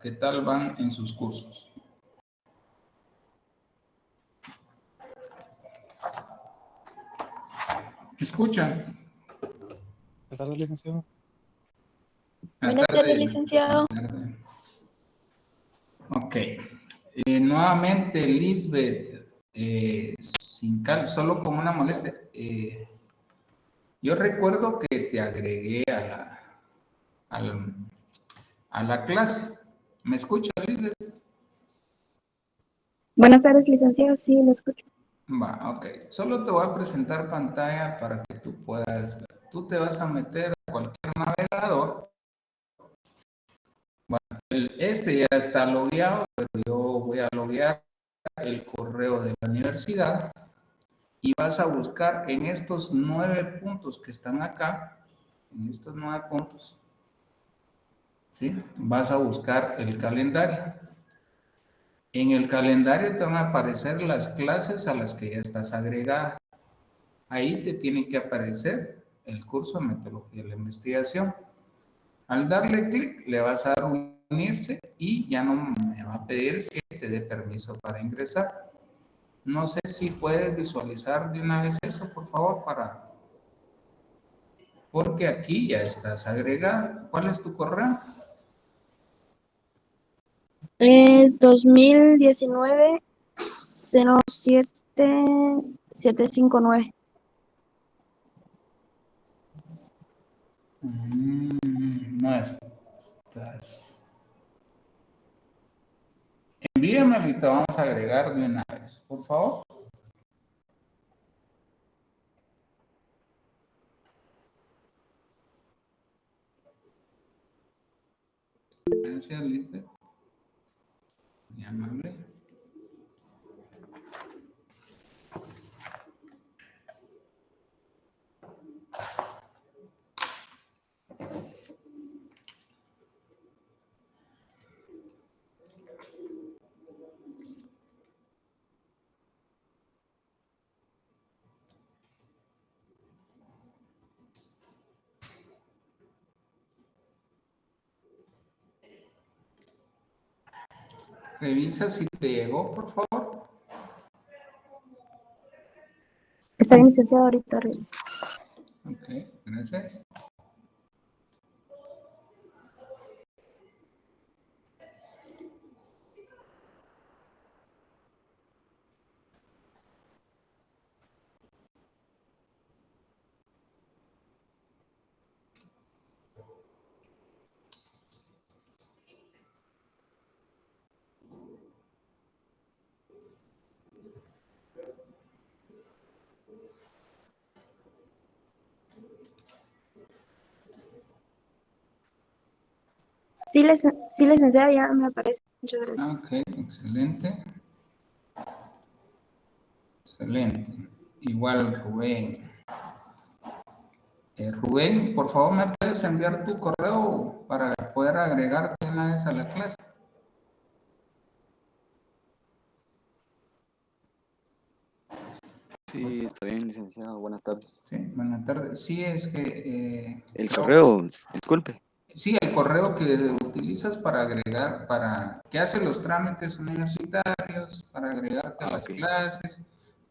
¿Qué tal van en sus cursos? ¿Me escuchan? Buenas tardes, licenciado. Buenas tardes, licenciado. Ok. Nuevamente, Lisbeth, solo con una molestia. Yo recuerdo que te agregué a la clase. ¿Me escuchas, Lisbeth? Buenas tardes, licenciado. Sí, lo escucho. Va, ok. Solo te voy a presentar pantalla para que tú puedas ver. Tú te vas a meter a cualquier navegador. Bueno, este ya está logueado, pero yo voy a loguear el correo de la universidad y vas a buscar en estos 9 puntos que están acá, en estos 9 puntos, ¿sí? Vas a buscar el calendario. En el calendario te van a aparecer las clases a las que ya estás agregada. Ahí te tiene que aparecer el curso de metodología de la investigación. Al darle clic, le vas a dar unirse y ya no me va a pedir que te dé permiso para ingresar. No sé si puedes visualizar de una vez eso, por favor, porque aquí ya estás agregada. ¿Cuál es tu correo? Es 2019-07-759. No estás. Envíamelo y te vamos a agregar de una vez, por favor. Gracias, Lisbeth. Muy amable. Revisa si te llegó, por favor. Está bien, licenciado. Ahorita reviso. Ok, gracias. Sí, licenciado, ya me aparece. Muchas gracias. Ok, excelente. Excelente. Igual, Rubén. Rubén, por favor, ¿me puedes enviar tu correo para poder agregarte una vez a la clase? Sí, está bien, licenciado. Buenas tardes. Sí, buenas tardes. Sí, es que... El correo, disculpe. Sí, el correo que utilizas para agregar, que hace los trámites universitarios, para agregarte a las Ok. clases,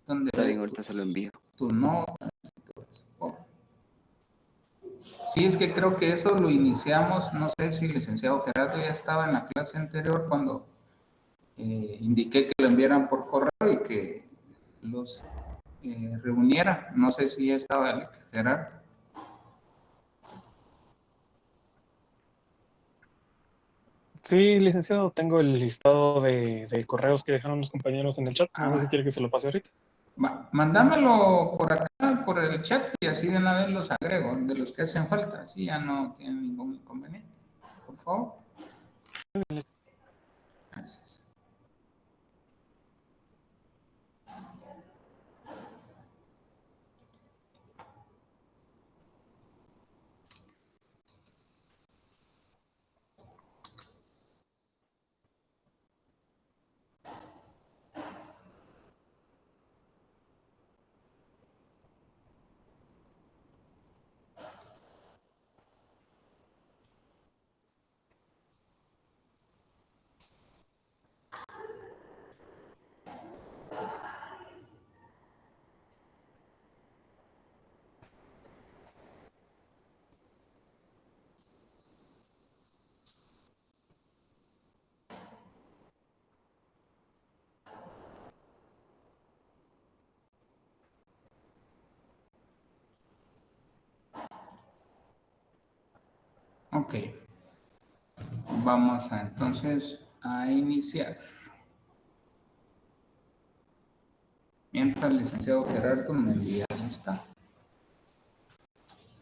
donde Está ves bien, ahorita se lo envío. tus notas y todo eso. Oh. Sí, es que creo que eso lo iniciamos, no sé si el licenciado Gerardo ya estaba en la clase anterior cuando indiqué que lo enviaran por correo y que los reuniera. No sé si ya estaba el Gerardo. Sí, licenciado, tengo el listado de correos que dejaron los compañeros en el chat. No sé si quiere que se lo pase ahorita. Mándamelo por acá, por el chat, y así de una vez los agrego, de los que hacen falta. Así ya no tienen ningún inconveniente. Por favor. Gracias. Ok. Vamos entonces a iniciar. Mientras el licenciado Gerardo me envía la lista.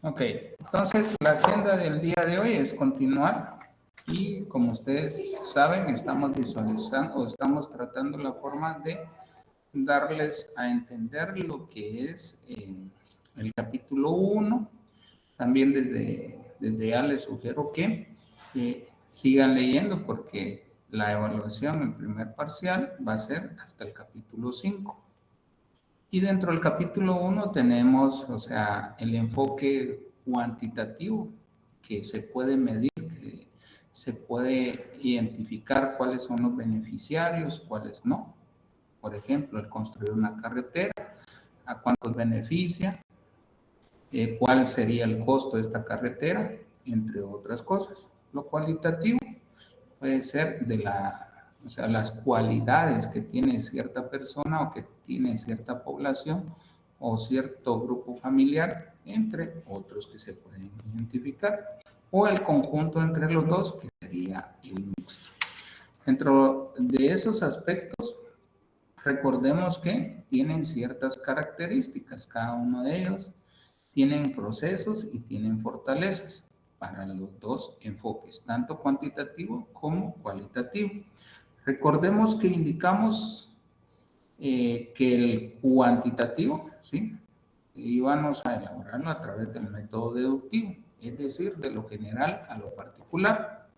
Ok, entonces la agenda del día de hoy es continuar y como ustedes saben estamos visualizando o estamos tratando la forma de darles a entender lo que es el capítulo 1. También desde ya les sugiero que sigan leyendo porque la evaluación, el primer parcial, va a ser hasta el capítulo 5. Y dentro del capítulo 1 tenemos, o sea, el enfoque cuantitativo, que se puede medir, que se puede identificar cuáles son los beneficiarios, cuáles no. Por ejemplo, el construir una carretera, a cuántos beneficia, cuál sería el costo de esta carretera, entre otras cosas. Lo cualitativo puede ser de o sea, las cualidades que tiene cierta persona o que tiene cierta población o cierto grupo familiar, entre otros que se pueden identificar, o el conjunto entre los dos, que sería el mixto. Dentro de esos aspectos, recordemos que tienen ciertas características, cada uno de ellos tienen procesos y tienen fortalezas para los dos enfoques, tanto cuantitativo como cualitativo. Recordemos que indicamos que el cuantitativo, ¿sí? Íbamos a elaborarlo a través del método deductivo, es decir, de lo general a lo particular.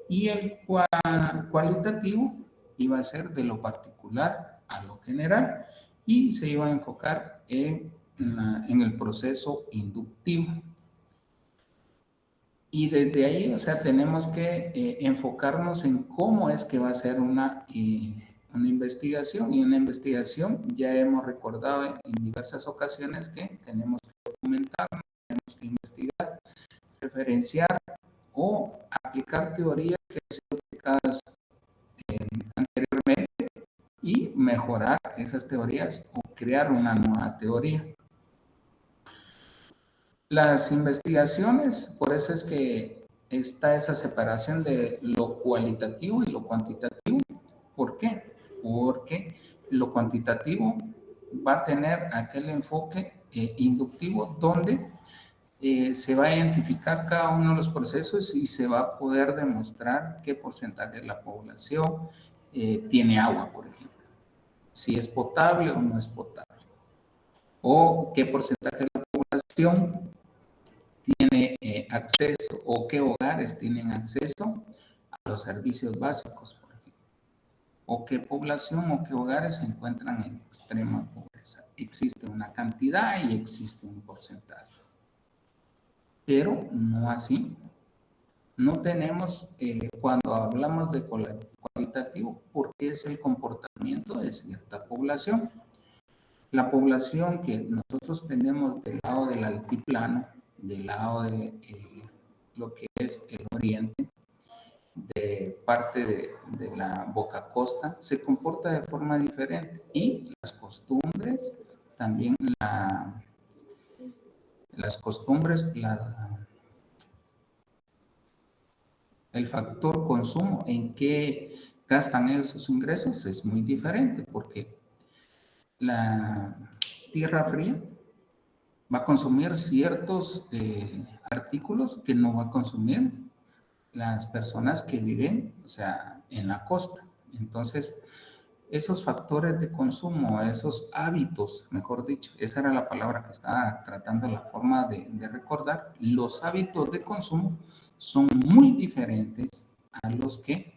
Y el cualitativo iba a ser de lo particular a lo general y se iba a enfocar en el proceso inductivo. Y desde ahí, o sea, tenemos que enfocarnos en cómo es que va a ser una investigación. Y una investigación ya hemos recordado en diversas ocasiones que tenemos que documentar, tenemos que investigar, referenciar o aplicar teorías que han sido aplicadas anteriormente y mejorar esas teorías o crear una nueva teoría. Las investigaciones, por eso es que está esa separación de lo cualitativo y lo cuantitativo. ¿Por qué? Porque lo cuantitativo va a tener aquel enfoque inductivo donde se va a identificar cada uno de los procesos y se va a poder demostrar qué porcentaje de la población tiene agua, por ejemplo. Si es potable o no es potable. O qué porcentaje de la población tiene acceso o qué hogares tienen acceso a los servicios básicos, por ejemplo. O qué población o qué hogares se encuentran en extrema pobreza. Existe una cantidad y existe un porcentaje. Pero no así. No tenemos, cuando hablamos de cualitativo, porque es el comportamiento de cierta población. La población que nosotros tenemos del lado del altiplano, del lado de lo que es el oriente, de parte de la boca costa, se comporta de forma diferente. Y las costumbres, también las costumbres, el factor consumo, en qué gastan ellos sus ingresos, es muy diferente, porque la tierra fría va a consumir ciertos artículos que no va a consumir las personas que viven, o sea, en la costa. Entonces, esos factores de consumo, esos hábitos, mejor dicho, esa era la palabra que estaba tratando la forma de recordar, los hábitos de consumo son muy diferentes a los que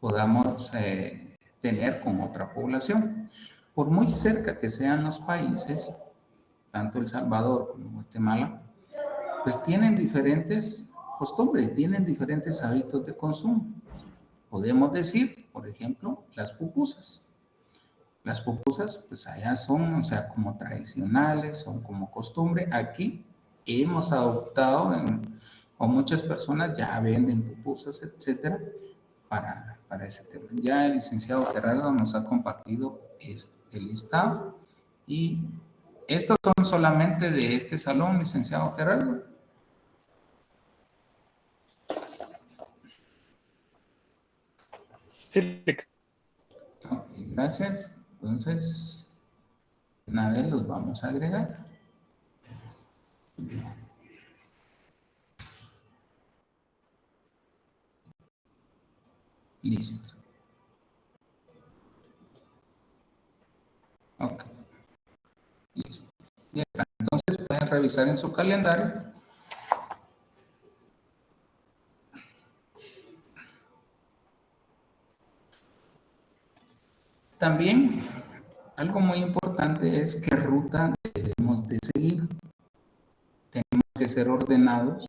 podamos tener con otra población. Por muy cerca que sean los países, tanto El Salvador como Guatemala, pues tienen diferentes costumbres, tienen diferentes hábitos de consumo. Podemos decir, por ejemplo, las pupusas. Las pupusas, pues allá son, o sea, como tradicionales, son como costumbre. Aquí hemos adoptado, o muchas personas ya venden pupusas, etcétera, para ese tema. Ya el licenciado Gerardo nos ha compartido el listado y estos son solamente de este salón, licenciado Gerardo. Sí, Rick. Ok, gracias. Entonces, una vez los vamos a agregar. Listo. Ok, listo. Ya está. Entonces pueden revisar en su calendario. También, algo muy importante es qué ruta debemos de seguir. Tenemos que ser ordenados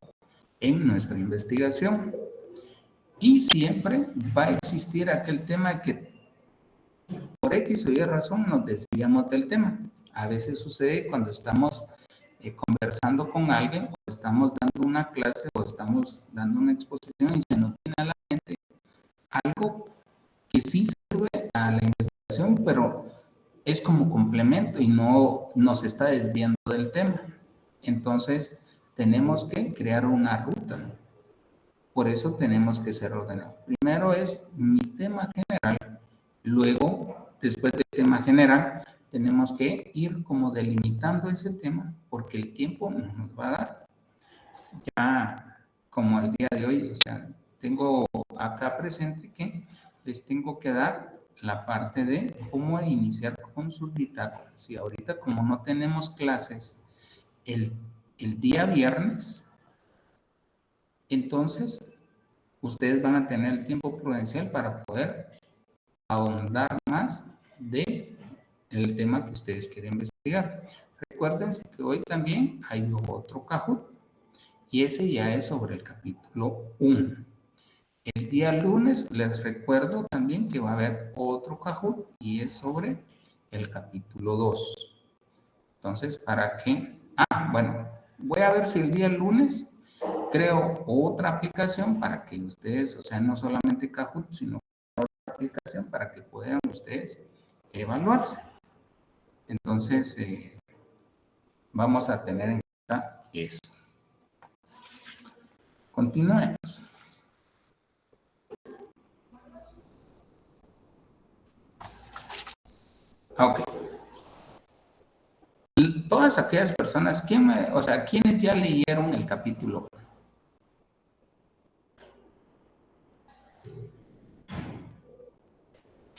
en nuestra investigación. Y siempre va a existir aquel tema que por X o Y razón nos desviamos del tema. A veces sucede cuando estamos conversando con alguien, o estamos dando una clase, o estamos dando una exposición y se nos viene a la mente algo que sí sirve a la investigación, pero es como complemento y no nos está desviando del tema. Entonces, tenemos que crear una ruta. Por eso tenemos que ser ordenados. Primero es mi tema general, luego, después del tema general, tenemos que ir como delimitando ese tema, porque el tiempo no nos va a dar. Ya como el día de hoy, o sea, tengo acá presente que les tengo que dar la parte de cómo iniciar con sus bitácoras. Y ahorita como no tenemos clases el, el día viernes, entonces ustedes van a tener el tiempo prudencial para poder ahondar más de el tema que ustedes quieren investigar. Recuérdense que hoy también hay otro Kahoot y ese ya es sobre el capítulo 1. El día lunes les recuerdo también que va a haber otro Kahoot y es sobre el capítulo 2. Entonces, ¿para qué? Bueno, voy a ver si el día lunes creo otra aplicación para que ustedes, o sea, no solamente Kahoot, sino otra aplicación para que puedan ustedes evaluarse. Entonces, vamos a tener en cuenta eso. Continuemos. Ok. Todas aquellas personas, o sea, ¿quiénes ya leyeron el capítulo?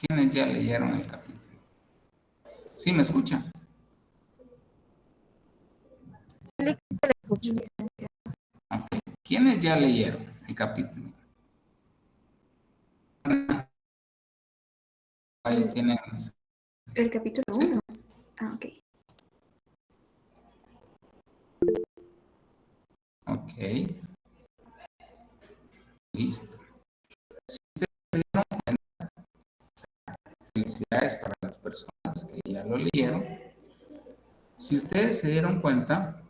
¿Quiénes ya leyeron el capítulo? ¿Sí me escuchan? Okay. ¿Quiénes ya leyeron el capítulo? Ahí tienen. El capítulo Sí. 1. Ok. Ok. Listo. Si ustedes se dieron cuenta, felicidades para las personas que ya lo leyeron. Si ustedes se dieron cuenta,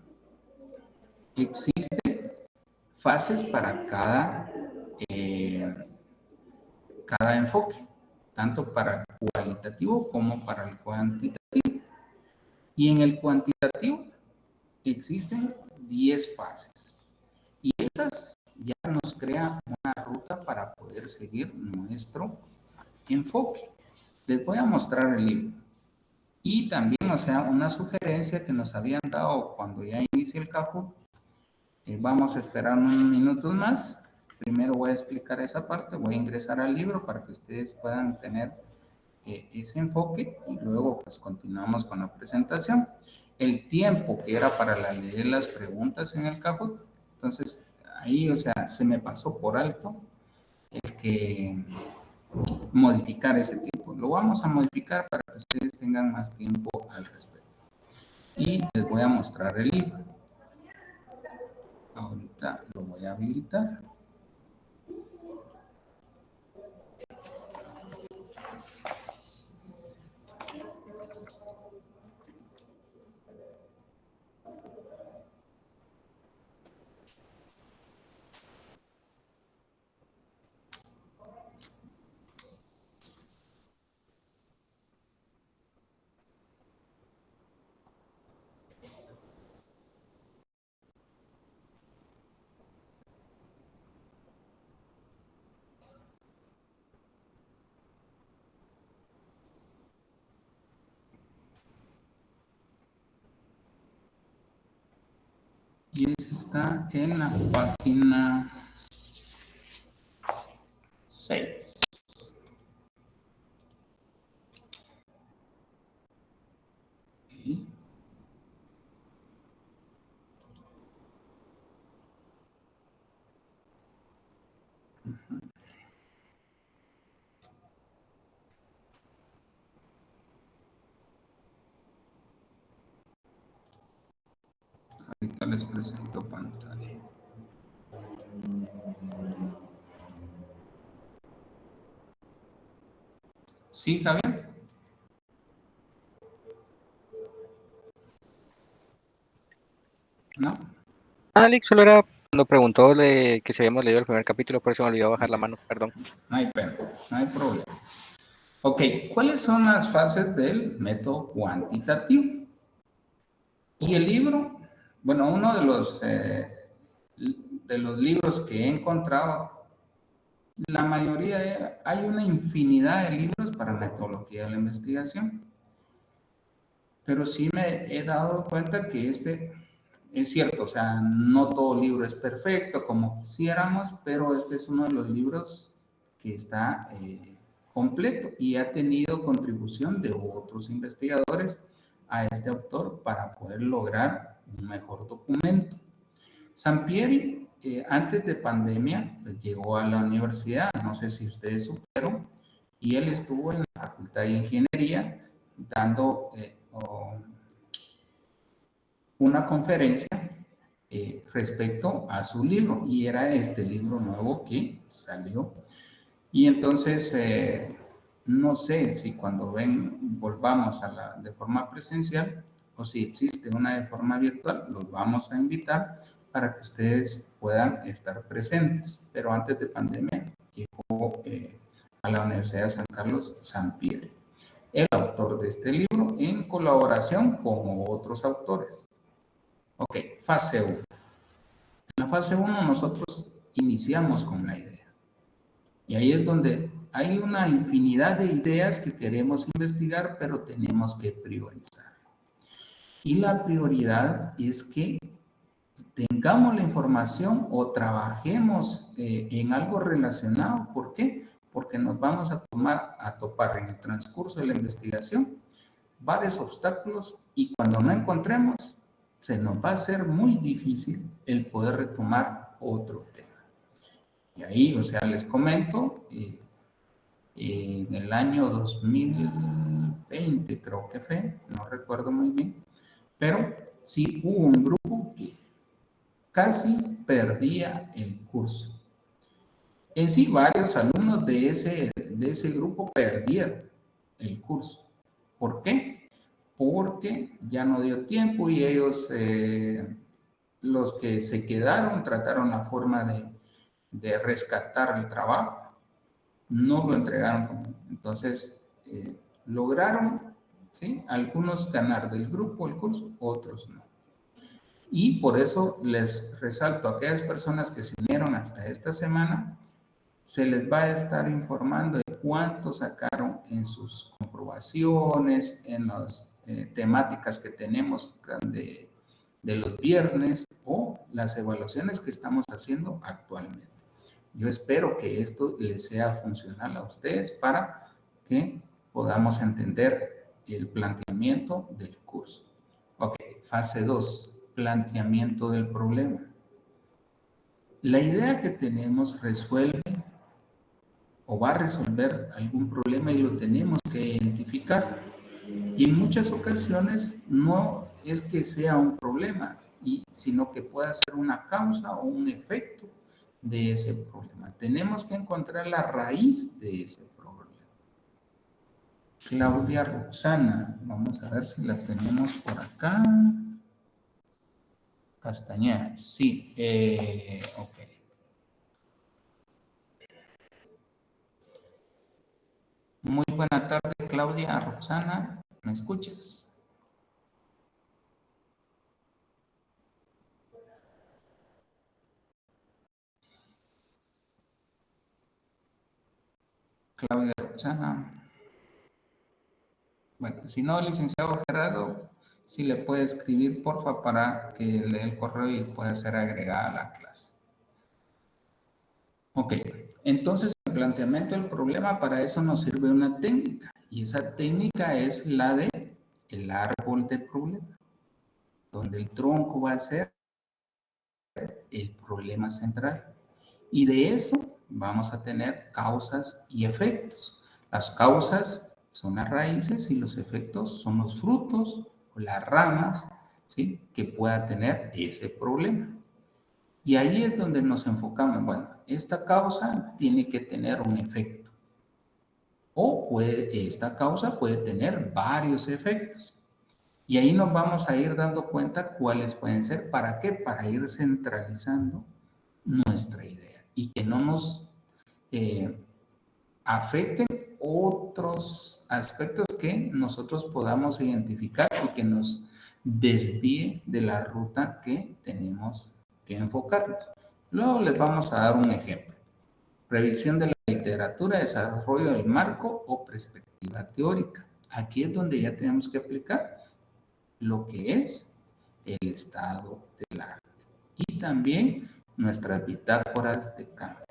existen fases para cada enfoque, tanto para el cualitativo como para el cuantitativo. Y en el cuantitativo existen 10 fases. Y estas ya nos crea una ruta para poder seguir nuestro enfoque. Les voy a mostrar el libro. Y también, o sea, una sugerencia que nos habían dado cuando ya inicia el Kahoot. Vamos a esperar unos minutos más. Primero voy a explicar esa parte, voy a ingresar al libro para que ustedes puedan tener ese enfoque y luego pues continuamos con la presentación. El tiempo que era para leer las preguntas en el Kahoot, entonces ahí, o sea, se me pasó por alto el que modificar ese tiempo. Lo vamos a modificar para que ustedes tengan más tiempo al respecto. Y les voy a mostrar el libro. Ahorita lo voy a habilitar. Y ese está en la página 6. Okay. Ahorita les presento pantalla. ¿Sí, Javier? ¿No? Alex solo era cuando preguntó de que si habíamos leído el primer capítulo, por eso me olvidó bajar la mano, perdón. No hay problema. Ok, ¿cuáles son las fases del método cuantitativo? Y el libro, bueno, uno de los libros que he encontrado, la mayoría, hay una infinidad de libros para metodología de la investigación, pero sí me he dado cuenta que este es cierto, o sea, no todo libro es perfecto como quisiéramos, pero este es uno de los libros que está completo y ha tenido contribución de otros investigadores a este autor para poder lograr un mejor documento. Sampieri, antes de pandemia, pues, llegó a la universidad, no sé si ustedes supieron, y él estuvo en la Facultad de Ingeniería dando una conferencia respecto a su libro, y era este libro nuevo que salió. Y entonces, no sé si cuando volvamos de forma presencial o si existe una de forma virtual, los vamos a invitar para que ustedes puedan estar presentes. Pero antes de pandemia llegó a la Universidad de San Carlos Sampieri, el autor de este libro, en colaboración con otros autores. Ok, fase 1. En la fase 1 nosotros iniciamos con la idea. Y ahí es donde hay una infinidad de ideas que queremos investigar, pero tenemos que priorizar. Y la prioridad es que tengamos la información o trabajemos en algo relacionado. ¿Por qué? Porque nos vamos a topar en el transcurso de la investigación varios obstáculos y cuando no encontremos, se nos va a hacer muy difícil el poder retomar otro tema. Y ahí, o sea, les comento, en el año 2020 creo que fue, no recuerdo muy bien, pero sí hubo un grupo que casi perdía el curso. En sí, varios alumnos de ese grupo perdieron el curso. ¿Por qué? Porque ya no dio tiempo y ellos, los que se quedaron, trataron la forma de rescatar el trabajo, no lo entregaron. Entonces, lograron, ¿sí?, algunos ganar del grupo el curso, otros no. Y por eso les resalto a aquellas personas que se unieron hasta esta semana, se les va a estar informando de cuánto sacaron en sus comprobaciones, en las temáticas que tenemos de los viernes o las evaluaciones que estamos haciendo actualmente. Yo espero que esto les sea funcional a ustedes para que podamos entender el planteamiento del curso. Ok, fase 2, planteamiento del problema. La idea que tenemos resuelve o va a resolver algún problema y lo tenemos que identificar. Y en muchas ocasiones no es que sea un problema, sino que pueda ser una causa o un efecto de ese problema. Tenemos que encontrar la raíz de ese problema. Claudia Roxana, vamos a ver si la tenemos por acá. Castañeda, sí, ok. Muy buena tarde, Claudia Roxana, ¿me escuchas? Claudia Roxana. Bueno, si no, licenciado Gerardo, si le puede escribir, porfa, para que lea el correo y pueda ser agregada a la clase. Ok, entonces el planteamiento del problema, para eso nos sirve una técnica, y esa técnica es la de el árbol de problema, donde el tronco va a ser el problema central. Y de eso vamos a tener causas y efectos. Las causas son las raíces y los efectos son los frutos o las ramas, ¿sí?, que pueda tener ese problema. Y ahí es donde nos enfocamos. Bueno, esta causa tiene que tener un efecto. O esta causa puede tener varios efectos. Y ahí nos vamos a ir dando cuenta cuáles pueden ser. ¿Para qué? Para ir centralizando nuestra idea y que no nos afecten otros aspectos que nosotros podamos identificar y que nos desvíe de la ruta que tenemos que enfocarnos. Luego les vamos a dar un ejemplo. Revisión de la literatura, desarrollo del marco o perspectiva teórica. Aquí es donde ya tenemos que aplicar lo que es el estado del arte y también nuestras bitácoras de campo.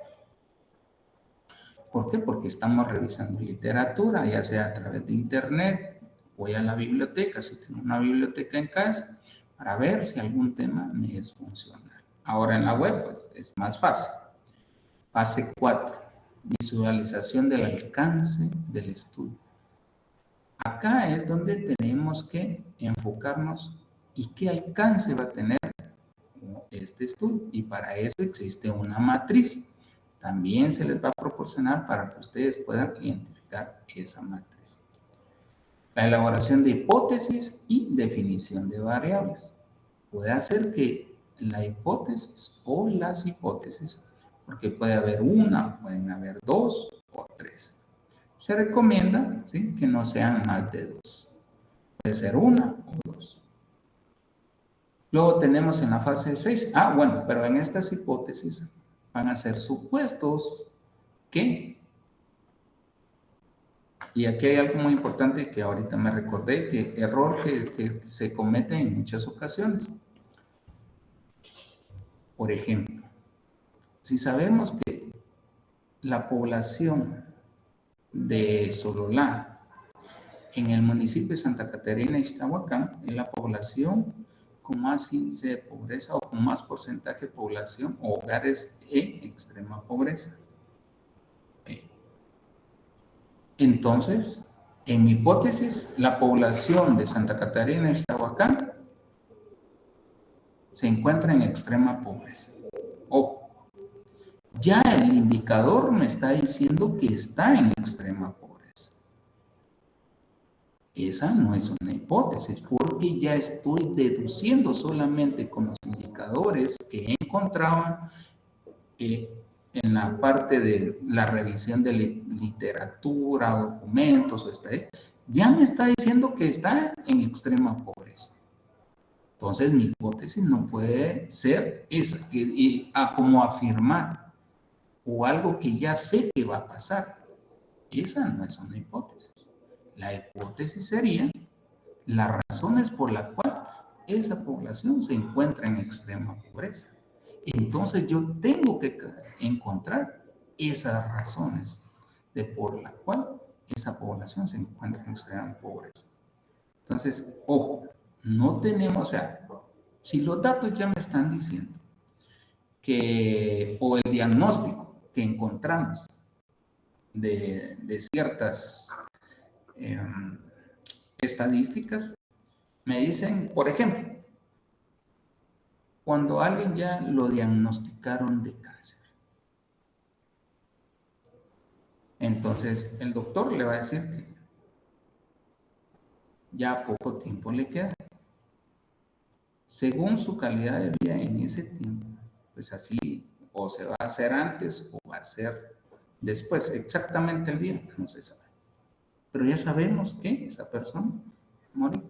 ¿Por qué? Porque estamos revisando literatura, ya sea a través de internet, voy a la biblioteca, si tengo una biblioteca en casa, para ver si algún tema me es funcional. Ahora en la web, pues, es más fácil. Fase 4, visualización del alcance del estudio. Acá es donde tenemos que enfocarnos y qué alcance va a tener este estudio. Y para eso existe una matriz. También se les va a proporcionar para que ustedes puedan identificar esa matriz. La elaboración de hipótesis y definición de variables. Puede hacer que la hipótesis o las hipótesis, porque puede haber una, pueden haber dos o tres. Se recomienda, ¿sí?, que no sean más de dos. Puede ser una o dos. Luego tenemos en la fase 6, bueno, pero en estas hipótesis van a ser supuestos que, y aquí hay algo muy importante que ahorita me recordé, que error que se comete en muchas ocasiones. Por ejemplo, si sabemos que la población de Sololá en el municipio de Santa Catarina y Ixtahuacán es la población con más índice de pobreza o con más porcentaje de población o hogares en extrema pobreza. Entonces, en mi hipótesis, la población de Santa Catarina y Ixtahuacán se encuentra en extrema pobreza. Ojo, ya el indicador me está diciendo que está en extrema pobreza. Esa no es una hipótesis, porque ya estoy deduciendo solamente con los indicadores que encontraba en la parte de la revisión de literatura, documentos o estadísticas, ya me está diciendo que está en extrema pobreza. Entonces, mi hipótesis no puede ser esa, como afirmar, o algo que ya sé que va a pasar. Esa no es una hipótesis. La hipótesis sería las razones por las cuales esa población se encuentra en extrema pobreza. Entonces yo tengo que encontrar esas razones de por la cual esa población se encuentra en extrema pobreza. Entonces, ojo, no tenemos, o sea, si los datos ya me están diciendo o el diagnóstico que encontramos de ciertas estadísticas, me dicen, por ejemplo, cuando a alguien ya lo diagnosticaron de cáncer. Entonces, el doctor le va a decir que ya poco tiempo le queda. Según su calidad de vida en ese tiempo, pues así, o se va a hacer antes o va a ser después. Exactamente el día, no se sabe. Pero ya sabemos que esa persona murió.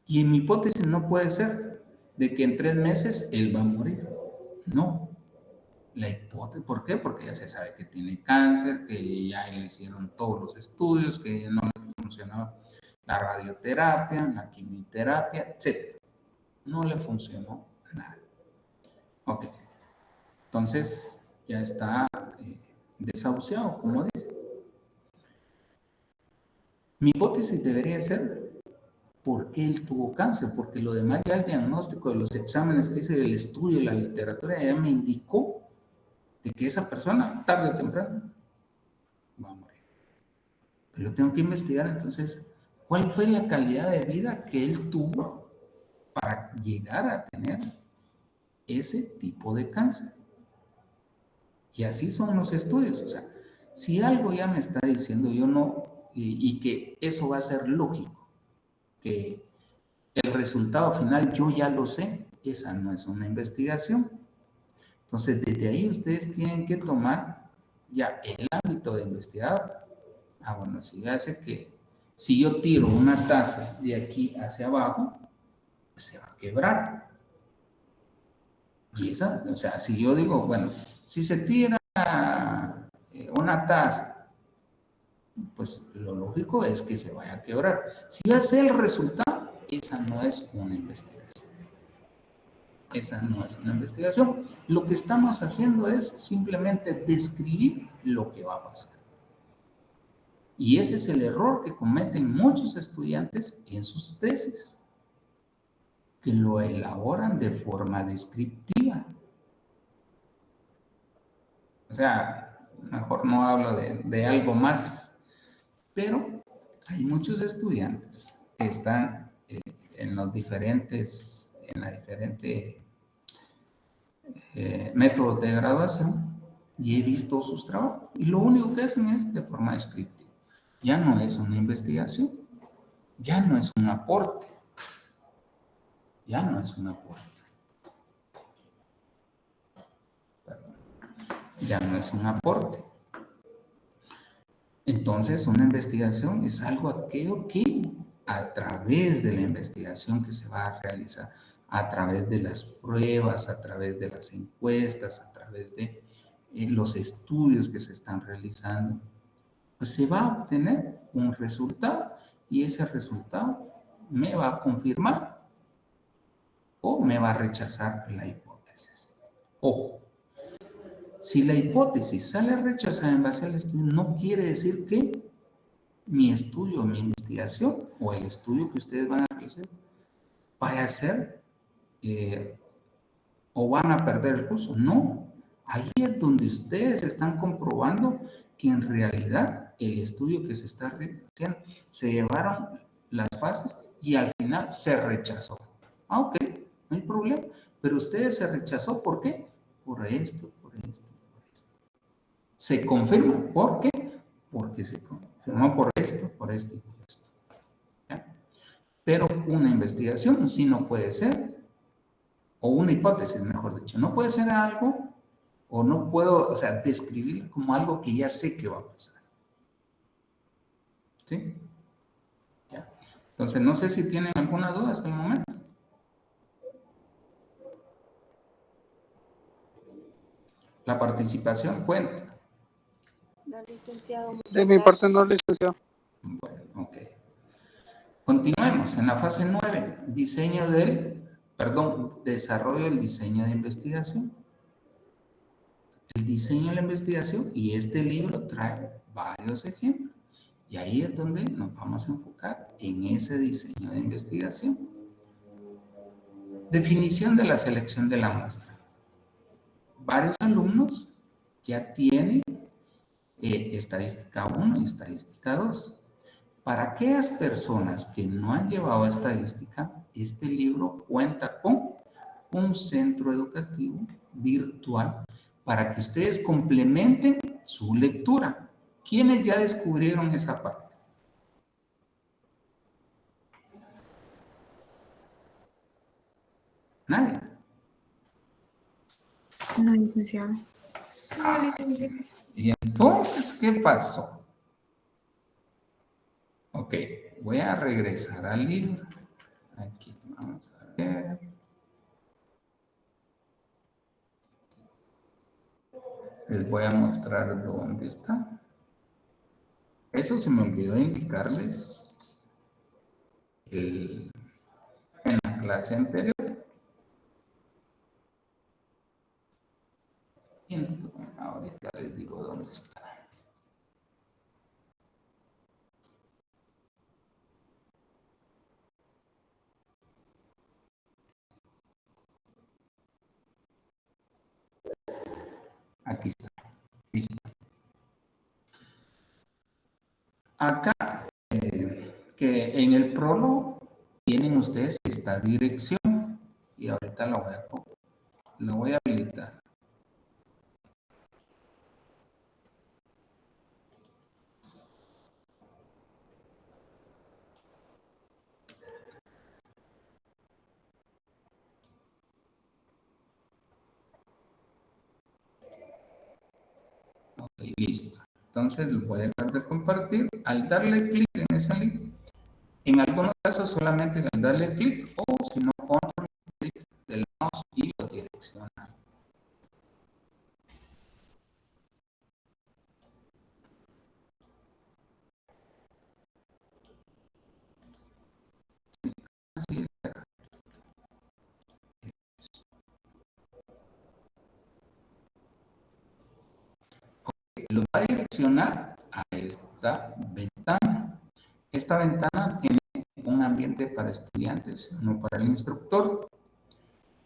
Y en mi hipótesis no puede ser de que en 3 meses él va a morir. No. La hipótesis, ¿por qué? Porque ya se sabe que tiene cáncer, que ya le hicieron todos los estudios, que no le funcionaba la radioterapia, la quimioterapia, etc. No le funcionó nada. Ok, entonces ya está desahuciado, como dice. Mi hipótesis debería ser por qué él tuvo cáncer, porque lo demás ya el diagnóstico de los exámenes que hice del estudio, la literatura, ya me indicó de que esa persona, tarde o temprano, va a morir. Pero tengo que investigar entonces cuál fue la calidad de vida que él tuvo para llegar a tener ese tipo de cáncer. Y así son los estudios. O sea, si algo ya me está diciendo yo no, y que eso va a ser lógico, que el resultado final yo ya lo sé, esa no es una investigación. Entonces, desde ahí ustedes tienen que tomar ya el ámbito de investigador. Ah, bueno, si hace que si yo tiro una taza de aquí hacia abajo, pues se va a quebrar. Y esa, o sea, si yo digo, bueno, si se tira una taza, pues lo lógico es que se vaya a quebrar. Si ya sé el resultado, esa no es una investigación. Esa no es una investigación. Lo que estamos haciendo es simplemente describir lo que va a pasar. Y ese es el error que cometen muchos estudiantes en sus tesis, que lo elaboran de forma descriptiva. O sea, mejor no hablo de algo más, pero hay muchos estudiantes que están en los diferentes métodos de graduación y he visto sus trabajos y lo único que hacen es de forma descriptiva. Ya no es una investigación, ya no es un aporte, ya no es un aporte. Perdón. Ya no es un aporte. Entonces, una investigación es algo aquello que a través de la investigación que se va a realizar, a través de las pruebas, a través de las encuestas, a través de los estudios que se están realizando, pues se va a obtener un resultado y ese resultado me va a confirmar o me va a rechazar la hipótesis. Ojo, si la hipótesis sale rechazada en base al estudio, no quiere decir que mi estudio, mi investigación o el estudio que ustedes van a realizar vaya a ser o van a perder el curso. No, ahí es donde ustedes están comprobando que en realidad el estudio que se está realizando se llevaron las fases y al final se rechazó. Ah, ok, no hay problema, pero ustedes se rechazó, ¿por qué? Por esto, por esto, por esto. Se confirma, ¿por qué? Porque se confirmó por esto y por esto. ¿Ya? Pero una investigación sí no puede ser, o una hipótesis, mejor dicho, no puede ser algo, o no puedo, o sea, describirlo como algo que ya sé que va a pasar. ¿Sí? ¿Ya? Entonces, no sé si tienen alguna duda hasta el momento. La participación cuenta. No, licenciado, De muchas mi gracias. parte no, licenciado. Bueno, ok. Continuemos en la fase 9, desarrollo del diseño de investigación. El diseño de la investigación y este libro trae varios ejemplos. Y ahí es donde nos vamos a enfocar en ese diseño de investigación. Definición de la selección de la muestra. Varios alumnos ya tienen estadística 1 y estadística 2. Para aquellas personas que no han llevado estadística, este libro cuenta con un centro educativo virtual para que ustedes complementen su lectura. ¿Quiénes ya descubrieron esa parte? Nadie. No, licenciado. Y entonces, ¿qué pasó? Ok, voy a regresar al libro. Aquí, vamos a ver. Les voy a mostrar dónde está. Eso se me olvidó indicarles en la clase anterior. Ahorita les digo dónde está. Aquí está. Listo. Acá, que en el prólogo tienen ustedes esta dirección y ahorita la voy a habilitar. Ok, listo. Entonces lo voy a dejar de compartir. Al darle clic en ese link, en algunos casos solamente al darle clic o si no, control clic del mouse y lo direcciona. Así es. Lo va a direccionar a esta ventana. Esta ventana tiene un ambiente para estudiantes, no para el instructor.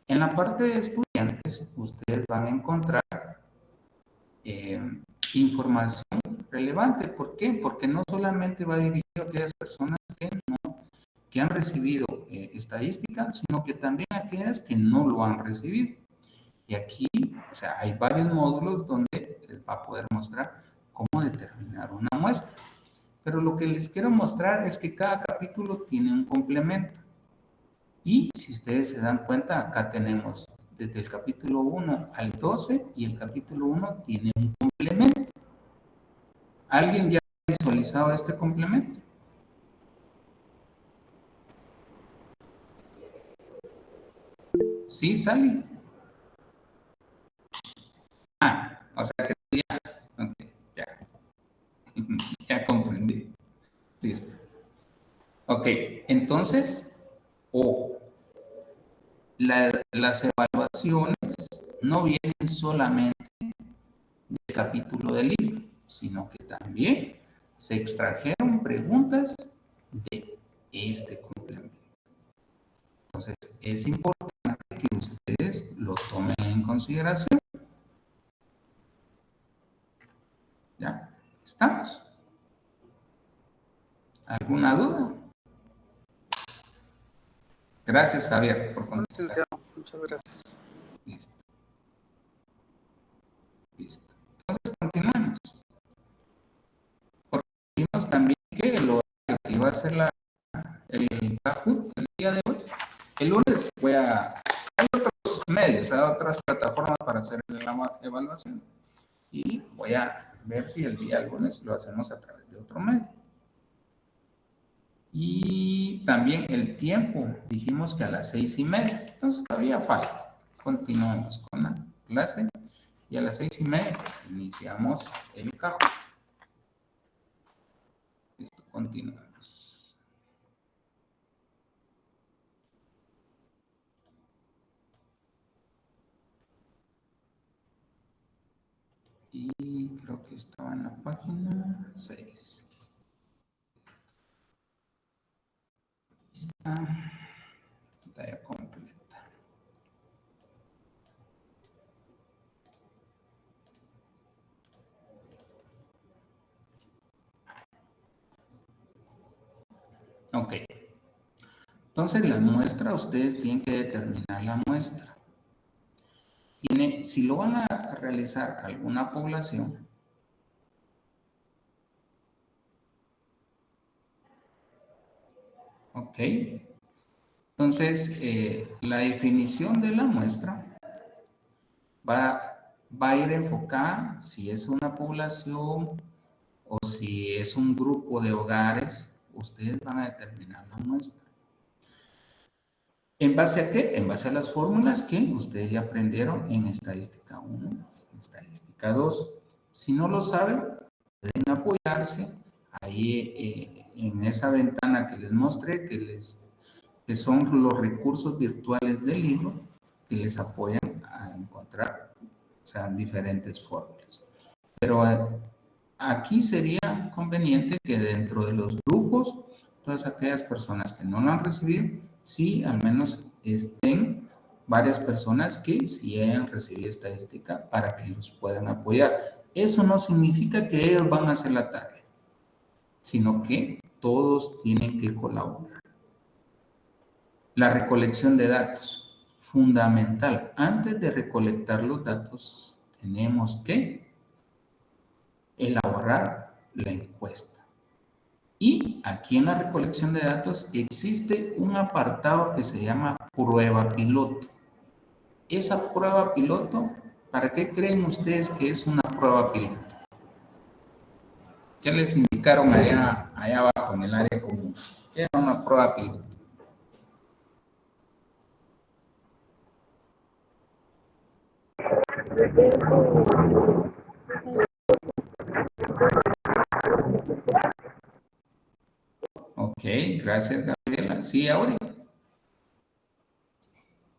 En la parte de estudiantes, ustedes van a encontrar información relevante. ¿Por qué? Porque no solamente va dirigido a aquellas personas que han recibido estadística, sino que también a aquellas que no lo han recibido. Y aquí, o sea, hay varios módulos donde les va a poder mostrar cómo determinar una muestra. Pero lo que les quiero mostrar es que cada capítulo tiene un complemento. Y si ustedes se dan cuenta, acá tenemos desde el capítulo 1 al 12 y el capítulo 1 tiene un complemento. ¿Alguien ya ha visualizado este complemento? ¿Sí, Sally? O sea que ya, okay, ya comprendí. Listo. Ok, entonces, las evaluaciones no vienen solamente del capítulo del libro, sino que también se extrajeron preguntas de este complemento. Entonces, es importante que ustedes lo tomen en consideración. ¿Ya? ¿Estamos? ¿Alguna duda? Gracias, Javier, por contestar. Licenciado, muchas gracias. Listo. Listo. Entonces, continuemos. Porque vimos también que el horario que iba a ser el Kahoot el día de hoy, el lunes hay otros medios, hay otras plataformas para hacer la evaluación. Y voy a ver si el día lunes lo hacemos a través de otro medio. Y también el tiempo, dijimos que a las 6:30, entonces todavía falta. Continuamos con la clase y a las 6:30 pues, iniciamos el Kahoot. Listo, continuamos. Y creo que estaba en la página 6. Está. Pantalla completa. Ok. Entonces la muestra, ustedes tienen que determinar la muestra. Si lo van a realizar alguna población, ok. Entonces, la definición de la muestra va a ir enfocada si es una población o si es un grupo de hogares, ustedes van a determinar la muestra. ¿En base a qué? En base a las fórmulas que ustedes ya aprendieron en estadística 1, en estadística 2. Si no lo saben, pueden apoyarse Ahí en esa ventana que les mostré, que son los recursos virtuales del libro, que les apoyan a encontrar, o sea, diferentes fórmulas. Pero aquí sería conveniente que dentro de los grupos, todas aquellas personas que no lo han recibido, sí, al menos estén varias personas que sí hayan recibido estadística para que los puedan apoyar. Eso no significa que ellos van a hacer la tarea, sino que todos tienen que colaborar. La recolección de datos, fundamental. Antes de recolectar los datos, tenemos que elaborar la encuesta. Y aquí en la recolección de datos existe un apartado que se llama prueba piloto. Esa prueba piloto, ¿para qué creen ustedes que es una prueba piloto? ¿Qué les indicaron allá abajo en el área común? ¿Qué era una prueba piloto? Ok, gracias Gabriela. Sí, Auri.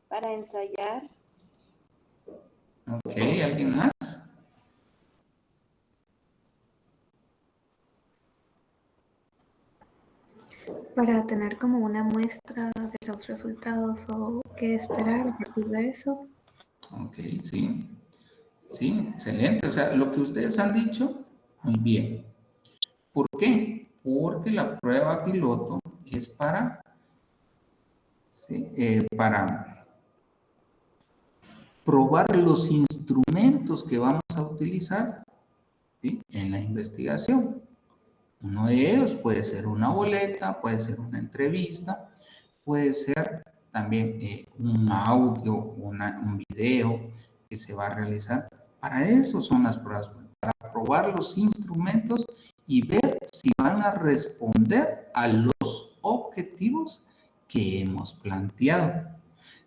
Para ensayar. Ok, ¿alguien más? Para tener como una muestra de los resultados o qué esperar a partir de eso. Ok, sí. Sí, excelente. O sea, lo que ustedes han dicho, muy bien. ¿Por qué? Porque la prueba piloto es para probar los instrumentos que vamos a utilizar, ¿sí?, en la investigación. Uno de ellos puede ser una boleta, puede ser una entrevista, puede ser también un audio, un video que se va a realizar. Para eso son las pruebas, para probar los instrumentos y ver si van a responder a los objetivos que hemos planteado.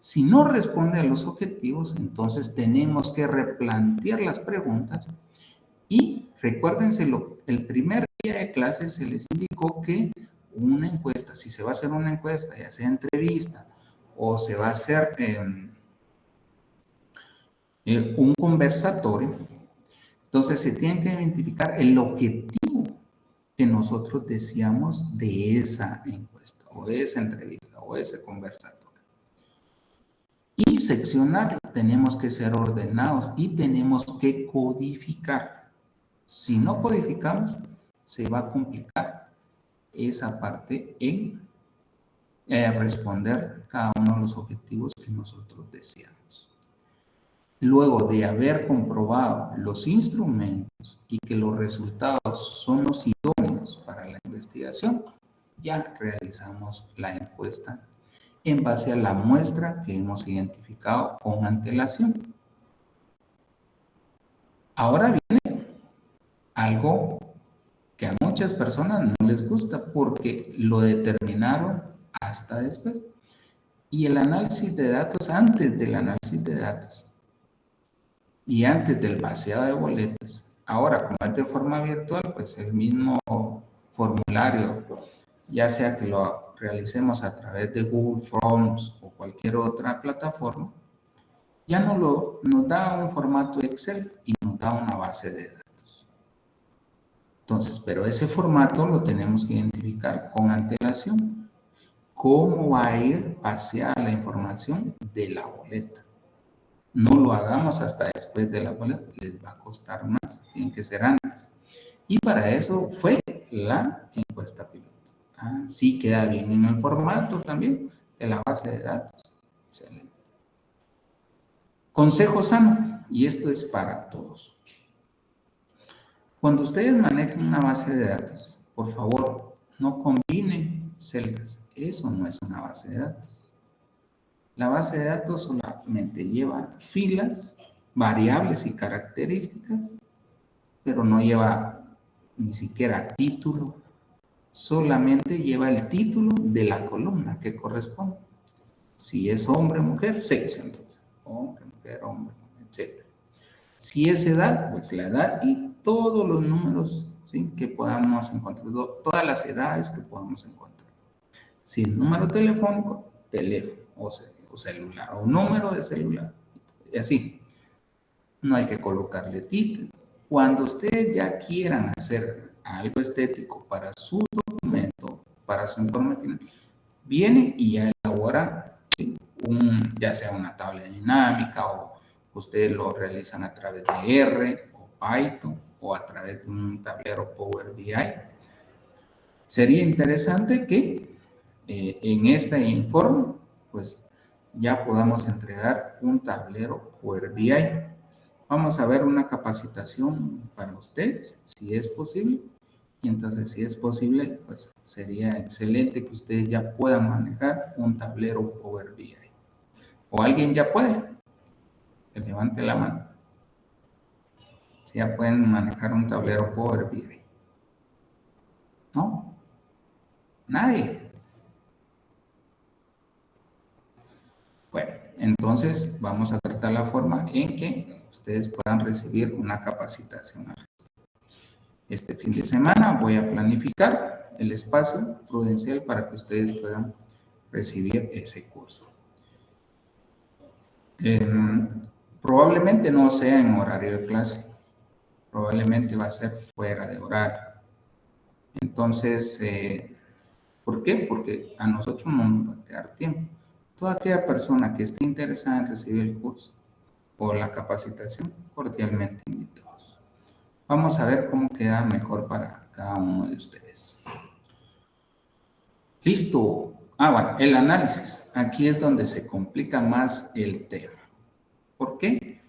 Si no responde a los objetivos, entonces tenemos que replantear las preguntas. Y recuérdense, el primer día de clase se les indicó que una encuesta, si se va a hacer una encuesta, ya sea entrevista o se va a hacer un conversatorio, entonces se tiene que identificar el objetivo que nosotros deseamos de esa encuesta o de esa entrevista o de ese conversatorio. Y seccionarlo, tenemos que ser ordenados y tenemos que codificar. Si no codificamos, se va a complicar esa parte en responder cada uno de los objetivos que nosotros deseamos. Luego de haber comprobado los instrumentos y que los resultados son los idóneos para la investigación, ya realizamos la encuesta en base a la muestra que hemos identificado con antelación. Ahora viene algo que a muchas personas no les gusta porque lo determinaron hasta después. Y el análisis de datos, antes del análisis de datos y antes del vaciado de boletas, ahora como es de forma virtual, pues el mismo formulario, ya sea que lo realicemos a través de Google Forms o cualquier otra plataforma, ya nos da un formato Excel y nos da una base de datos. Entonces, pero ese formato lo tenemos que identificar con antelación. ¿Cómo va a ir vaciada la información de la boleta? No lo hagamos hasta después de la boleta, les va a costar más, tiene que ser antes. Y para eso fue la encuesta piloto. Sí queda bien en el formato también de la base de datos. Excelente. Consejo sano, y esto es para todos. Cuando ustedes manejen una base de datos, por favor, no combinen celdas. Eso no es una base de datos. La base de datos solamente lleva filas, variables y características, pero no lleva ni siquiera título, solamente lleva el título de la columna que corresponde. Si es hombre, mujer, sexo, entonces. Hombre, mujer, etc. Si es edad, pues la edad y todos los números, ¿sí?, que podamos encontrar, todas las edades que podamos encontrar. Si es número telefónico, teléfono o celular, o número de celular, y así. No hay que colocarle título. Cuando ustedes ya quieran hacer algo estético para su documento, para su informe final, vienen y ya elaboran, ¿sí?, ya sea una tabla dinámica o ustedes lo realizan a través de R o Python o a través de un tablero Power BI. Sería interesante que en este informe, pues ya podamos entregar un tablero Power BI. Vamos a ver una capacitación para ustedes, si es posible. Y entonces, si es posible, pues sería excelente que ustedes ya puedan manejar un tablero Power BI. ¿O alguien ya puede? Que levante la mano. Si ya pueden manejar un tablero Power BI. ¿No? Nadie. Bueno, entonces vamos a tratar la forma en que ustedes puedan recibir una capacitación. Este fin de semana voy a planificar el espacio prudencial para que ustedes puedan recibir ese curso. Probablemente no sea en horario de clase, probablemente va a ser fuera de horario. Entonces, ¿por qué? Porque a nosotros no nos va a quedar tiempo. Toda aquella persona que esté interesada en recibir el curso o la capacitación, cordialmente invitados. Vamos a ver cómo queda mejor para cada uno de ustedes. Listo. Bueno, el análisis. Aquí es donde se complica más el tema. ¿Por qué?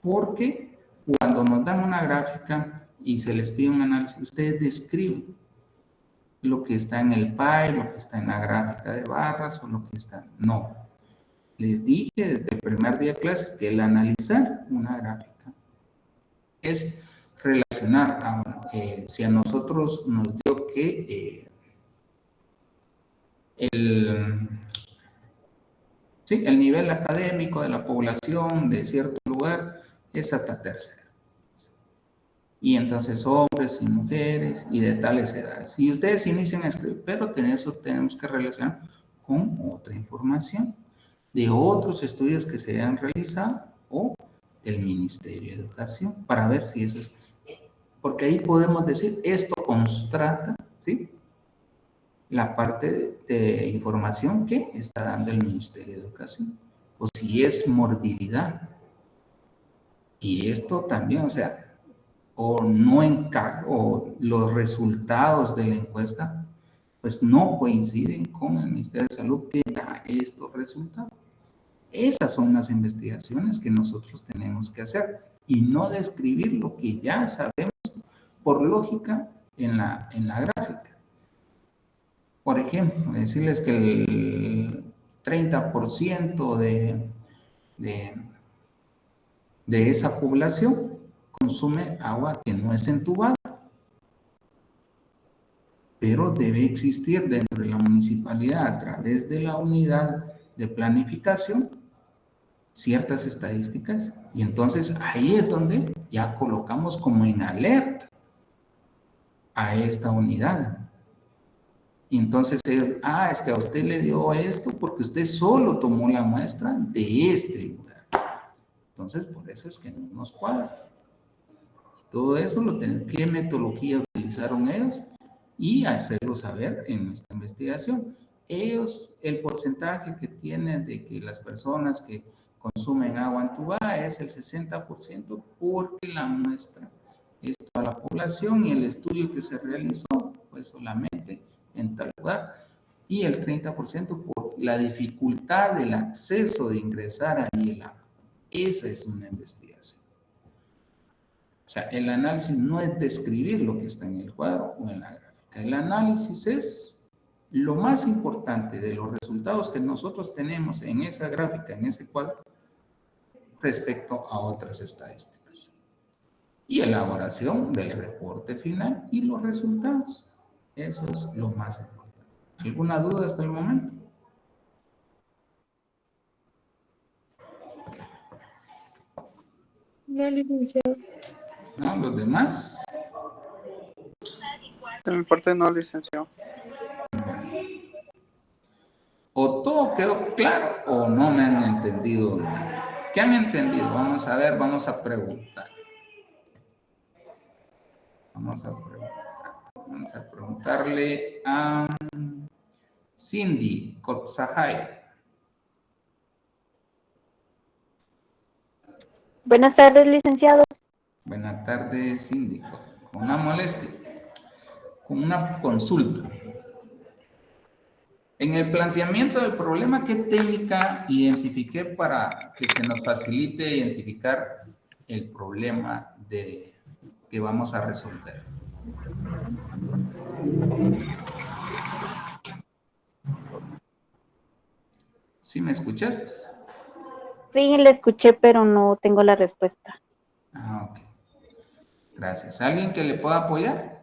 Porque cuando nos dan una gráfica y se les pide un análisis, ustedes describen lo que está en el pie, lo que está en la gráfica de barras o lo que está. No. Les dije desde el primer día de clases que el analizar una gráfica es relacionar. Si a nosotros nos dio que el nivel académico de la población de cierto lugar es hasta tercero. Y entonces hombres y mujeres y de tales edades. Y ustedes inician a escribir, pero eso tenemos que relacionar con otra información de otros estudios que se han realizado o del Ministerio de Educación para ver si eso es. Porque ahí podemos decir, esto constata, ¿sí?, la parte de información que está dando el Ministerio de Educación. O si es morbilidad. Y esto también, o sea, o no encaja, o los resultados de la encuesta, pues no coinciden con el Ministerio de Salud que da estos resultados. Esas son las investigaciones que nosotros tenemos que hacer y no describir lo que ya sabemos por lógica en la gráfica. Por ejemplo, decirles que el 30% de esa población consume agua que no es entubada, pero debe existir dentro de la municipalidad a través de la unidad de planificación ciertas estadísticas y entonces ahí es donde ya colocamos como en alerta a esta unidad. Y entonces, es que a usted le dio esto porque usted solo tomó la muestra de este lugar. Entonces, por eso es que no nos cuadra. Y todo eso lo tenemos. ¿Qué metodología utilizaron ellos? Y hacerlo saber en nuestra investigación. Ellos, el porcentaje que tienen de que las personas que consumen agua entubada es el 60% porque la muestra es toda la población y el estudio que se realizó fue solamente en tal lugar y el 30% por la dificultad del acceso de ingresar ahí el agua. Esa es una investigación. O sea, el análisis no es describir lo que está en el cuadro o en la gráfica. El análisis es lo más importante de los resultados que nosotros tenemos en esa gráfica, en ese cuadro, respecto a otras estadísticas. Y elaboración del reporte final y los resultados. Eso es lo más importante. ¿Alguna duda hasta el momento? No, licenciado. ¿No? ¿Los demás? De mi parte no, licenciado. O todo quedó claro o no me han entendido nada. ¿Qué han entendido? Vamos a ver, vamos a preguntar. Vamos a preguntarle a Cindy Kotzahai. Buenas tardes, licenciado. Buenas tardes, Cindy. Con una molestia, con una consulta. En el planteamiento del problema, ¿qué técnica identifiqué para que se nos facilite identificar el problema que vamos a resolver? ¿Sí me escuchaste? Sí, le escuché, pero no tengo la respuesta. Ah, ok. Gracias. ¿Alguien que le pueda apoyar?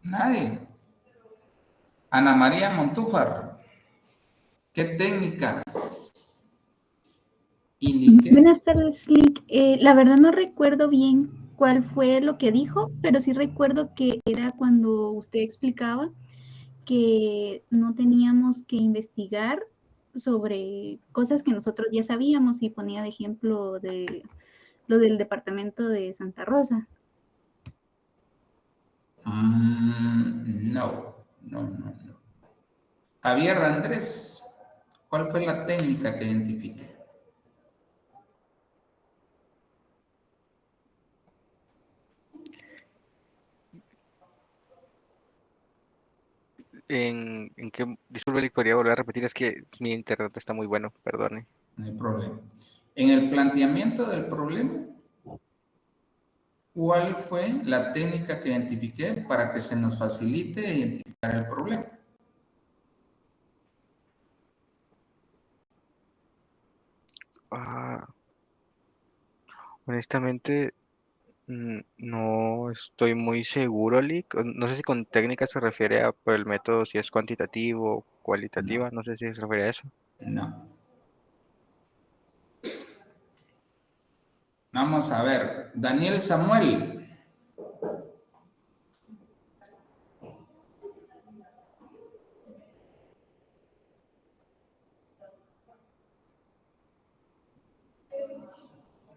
Nadie. Ana María Montúfar, ¿qué técnica indiqué? Buenas tardes, Lick. La verdad no recuerdo bien cuál fue lo que dijo, pero sí recuerdo que era cuando usted explicaba que no teníamos que investigar sobre cosas que nosotros ya sabíamos y ponía de ejemplo de lo del departamento de Santa Rosa. No. Javier Andrés, ¿cuál fue la técnica que identifiqué? ¿En qué? Disculpe, ¿podría volver a repetir? Es que mi internet está muy bueno, perdone. No hay problema. En el planteamiento del problema, ¿cuál fue la técnica que identifiqué para que se nos facilite identificar el problema? Honestamente, no estoy muy seguro, Lick. No sé si con técnica se refiere a por el método, si es cuantitativo o cualitativa, no sé si se refiere a eso. No. Vamos a ver. Daniel Samuel.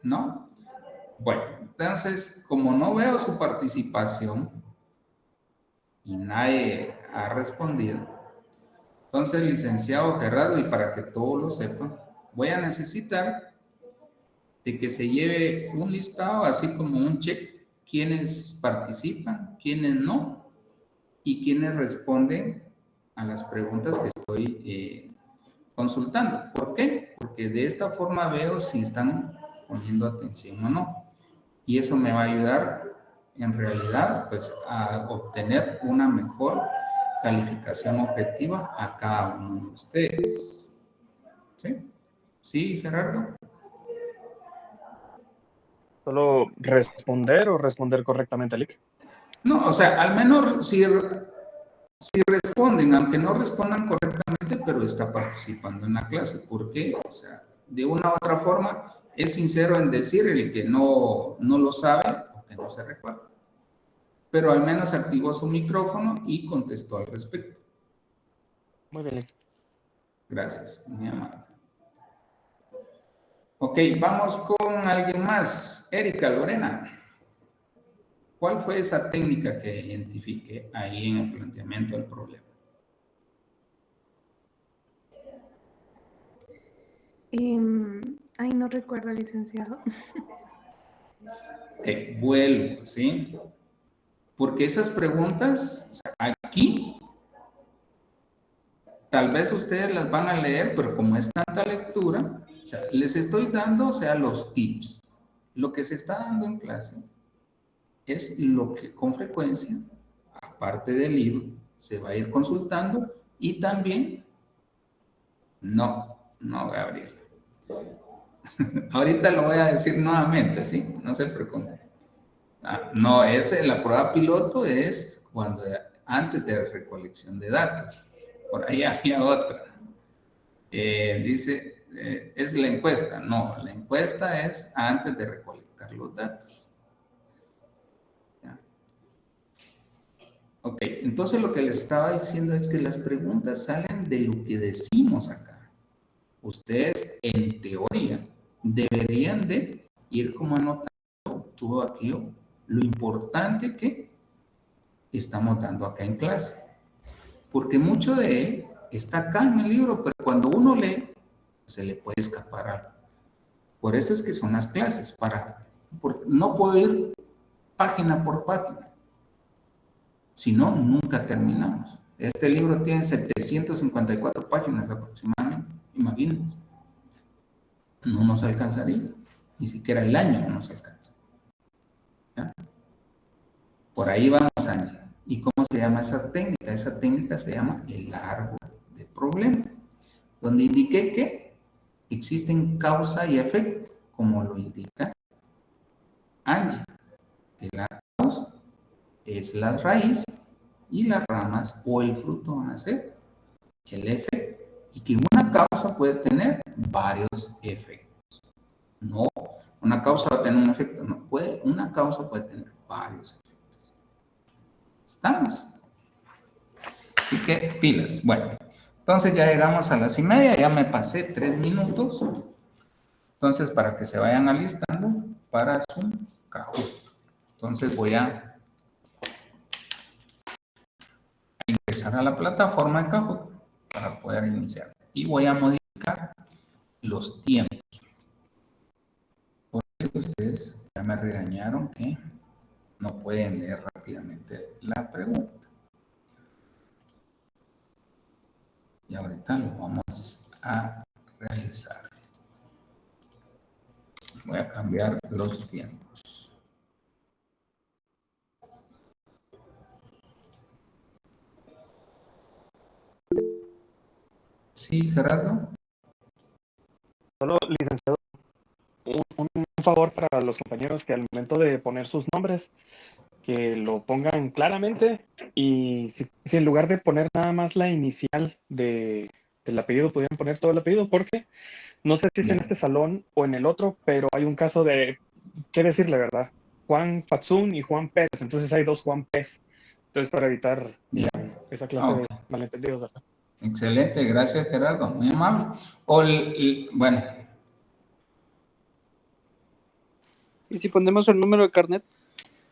¿No? Bueno, entonces, como no veo su participación y nadie ha respondido, entonces, licenciado Gerardo, y para que todos lo sepan, voy a necesitar de que se lleve un listado, así como un check, quiénes participan, quiénes no, y quiénes responden a las preguntas que estoy consultando. ¿Por qué? Porque de esta forma veo si están poniendo atención o no. Y eso me va a ayudar en realidad pues a obtener una mejor calificación objetiva a cada uno de ustedes. ¿Sí? ¿Sí, Gerardo? ¿Solo responder o responder correctamente, Lick? No, o sea, al menos si responden, aunque no respondan correctamente, pero está participando en la clase. ¿Por qué? O sea, de una u otra forma, es sincero en decir el que no lo sabe o que no se recuerda. Pero al menos activó su micrófono y contestó al respecto. Muy bien, Lick. Gracias, muy amable. Ok, vamos con alguien más. Erika Lorena. ¿Cuál fue esa técnica que identifique ahí en el planteamiento del problema? No recuerdo, licenciado. Ok, vuelvo, ¿sí? Porque esas preguntas, o sea, aquí, tal vez ustedes las van a leer, pero como es tanta lectura, o sea, les estoy dando, o sea, los tips. Lo que se está dando en clase es lo que con frecuencia, aparte del libro, se va a ir consultando y también, no, Gabriela. Ahorita lo voy a decir nuevamente, ¿sí? No se preocupen. No, la prueba piloto es cuando antes de recolección de datos. Por ahí había otra. Dice, es la encuesta. No, la encuesta es antes de recolectar los datos. ¿Ya? Ok, entonces lo que les estaba diciendo es que las preguntas salen de lo que decimos acá. Ustedes, en teoría, deberían de ir como anotando todo aquello, lo importante que estamos dando acá en clase. Porque mucho de él está acá en el libro, pero cuando uno lee, se le puede escapar algo. Por eso es que son las clases, no puedo ir página por página. Si no, nunca terminamos. Este libro tiene 754 páginas aproximadamente, imagínense. No nos alcanzaría, ni siquiera el año no nos alcanza. ¿Ya? Por ahí vamos, Angie. ¿Y cómo se llama esa técnica? Esa técnica se llama el árbol de problema, donde indiqué que existen causa y efecto, como lo indica Angie, que la causa es la raíz y las ramas o el fruto van a ser el efecto, y que una causa puede tener varios efectos. No, una causa va a tener un efecto, no puede, una causa puede tener varios efectos. ¿Estamos? Así que pilas. Bueno, entonces ya llegamos a las 1:30, ya me pasé 3 minutos. Entonces, para que se vayan alistando para su Kahoot. Entonces voy a ingresar a la plataforma de Kahoot para poder iniciar. Y voy a modificar los tiempos. Porque ustedes ya me regañaron que no pueden leer rápidamente la pregunta. Y ahorita lo vamos a realizar. Voy a cambiar los tiempos. Sí, Gerardo. Solo, licenciado, un favor para los compañeros que al momento de poner sus nombres, que lo pongan claramente y si en lugar de poner nada más la inicial del apellido, pudieran poner todo el apellido, porque no sé si es en este salón o en el otro, pero hay un caso de, ¿qué decirle, verdad? Juan Patsun y Juan Pérez, entonces hay 2 Juan Pérez. Entonces, para evitar esa clase de malentendidos, ¿verdad? Excelente, gracias Gerardo, muy amable. Bueno. ¿Y si ponemos el número de carnet?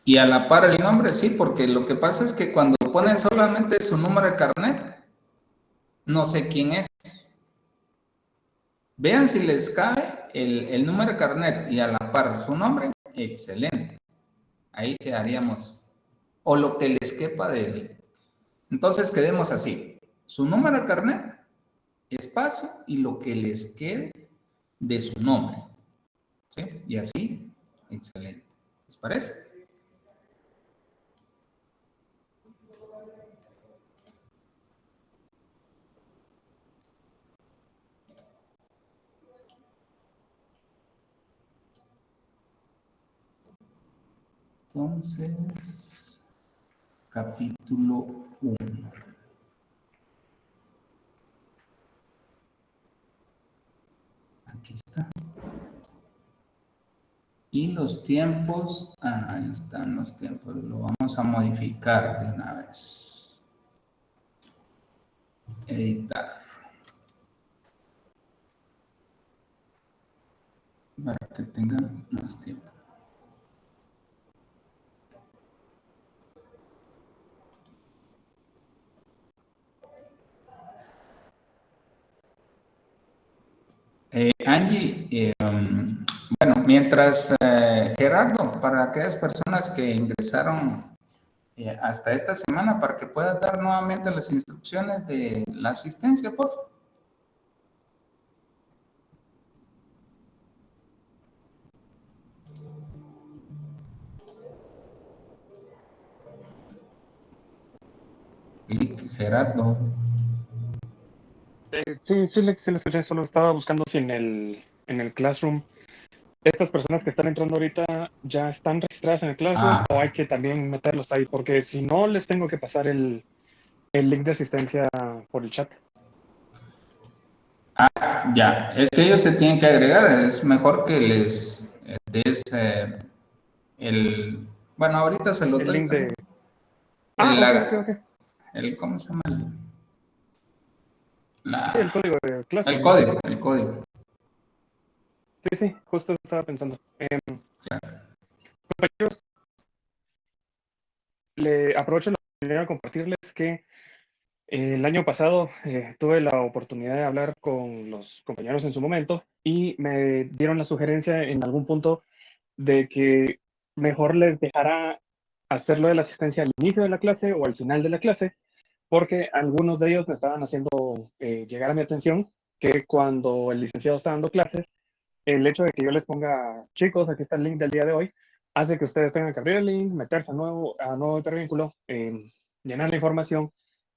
Y a la par el nombre, sí, porque lo que pasa es que cuando ponen solamente su número de carnet, no sé quién es. Vean si les cabe el número de carnet y a la par su nombre, excelente. Ahí quedaríamos, o lo que les quepa de él. Entonces quedemos así, su número de carnet, espacio y lo que les quede de su nombre. ¿Sí? Y así, excelente. ¿Les parece? Entonces, capítulo 1. Aquí está. Y los tiempos, ahí están los tiempos, lo vamos a modificar de una vez. Editar. Para que tengan más tiempo. Angie, bueno, mientras Gerardo, para aquellas personas que ingresaron hasta esta semana, para que puedas dar nuevamente las instrucciones de la asistencia, por favor. Gerardo. Sí, le escuché, solo estaba buscando si en el Classroom estas personas que están entrando ahorita ya están registradas en el Classroom o hay que también meterlos ahí, porque si no les tengo que pasar el el link de asistencia por el chat. Ah, ya, es que ellos se tienen que agregar, es mejor que les des el, bueno, ahorita se lo El doy link de... también. Ah, El, ok, ok, ok. ¿cómo se llama? Sí, el código de El Classroom, ¿no? código, el código. Sí, sí, justo estaba pensando. Claro. Compañeros, aprovecho la oportunidad de compartirles que el año pasado tuve la oportunidad de hablar con los compañeros en su momento y me dieron la sugerencia en algún punto de que mejor les dejara hacerlo de la asistencia al inicio de la clase o al final de la clase, porque algunos de ellos me estaban haciendo llegar a mi atención que cuando el licenciado está dando clases, el hecho de que yo les ponga, chicos, aquí está el link del día de hoy, hace que ustedes tengan que abrir el link, meterse a nuevo hipervínculo, llenar la información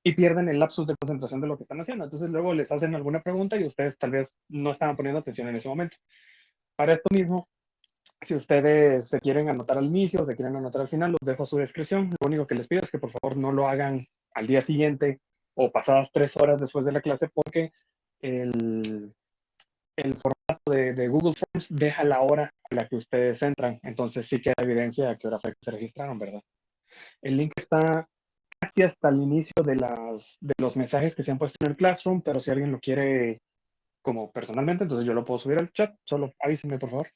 y pierden el lapsus de concentración de lo que están haciendo. Entonces luego les hacen alguna pregunta y ustedes tal vez no estaban poniendo atención en ese momento. Para esto mismo, si ustedes se quieren anotar al inicio o se quieren anotar al final, los dejo a su discreción. Lo único que les pido es que por favor no lo hagan al día siguiente o pasadas 3 horas después de la clase, porque el formato de Google Forms deja la hora a la que ustedes entran. Entonces sí queda evidencia de a qué hora fue que se registraron, ¿verdad? El link está casi hasta el inicio de los mensajes que se han puesto en el Classroom, pero si alguien lo quiere como personalmente, entonces yo lo puedo subir al chat. Solo avísenme, por favor.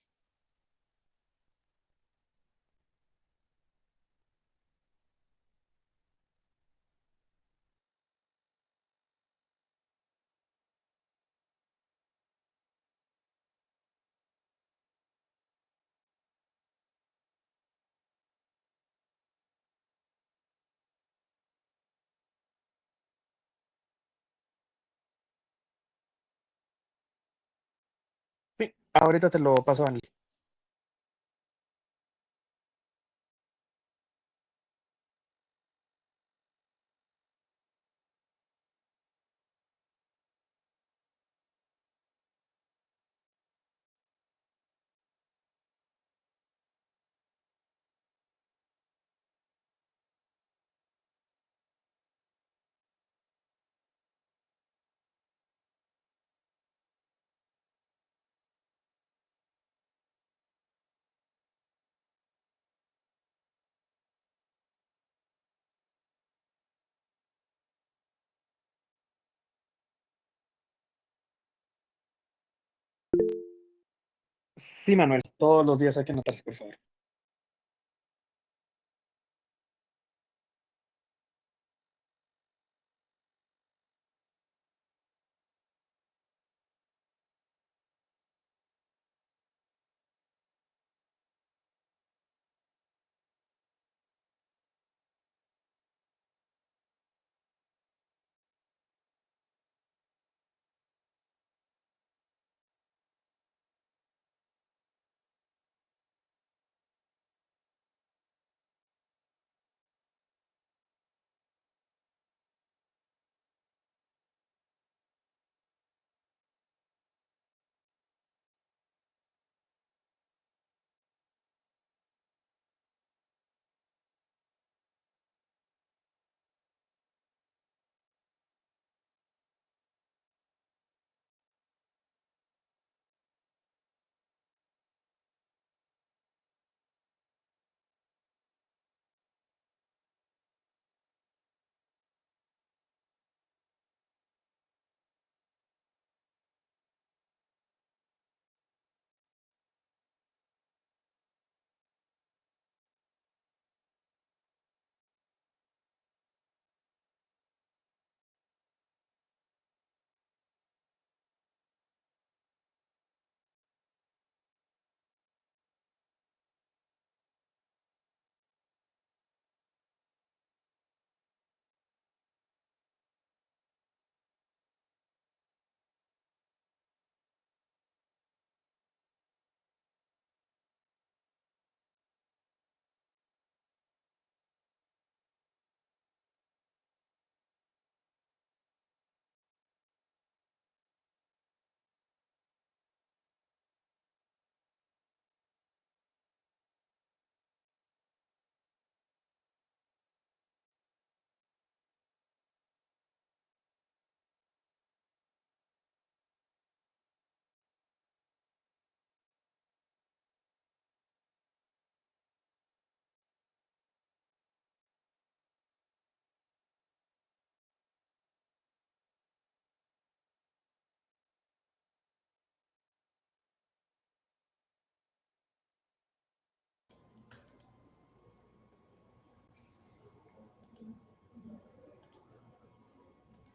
Sí, ahorita te lo paso, Anel. Sí, Manuel, todos los días hay que anotarse, por favor.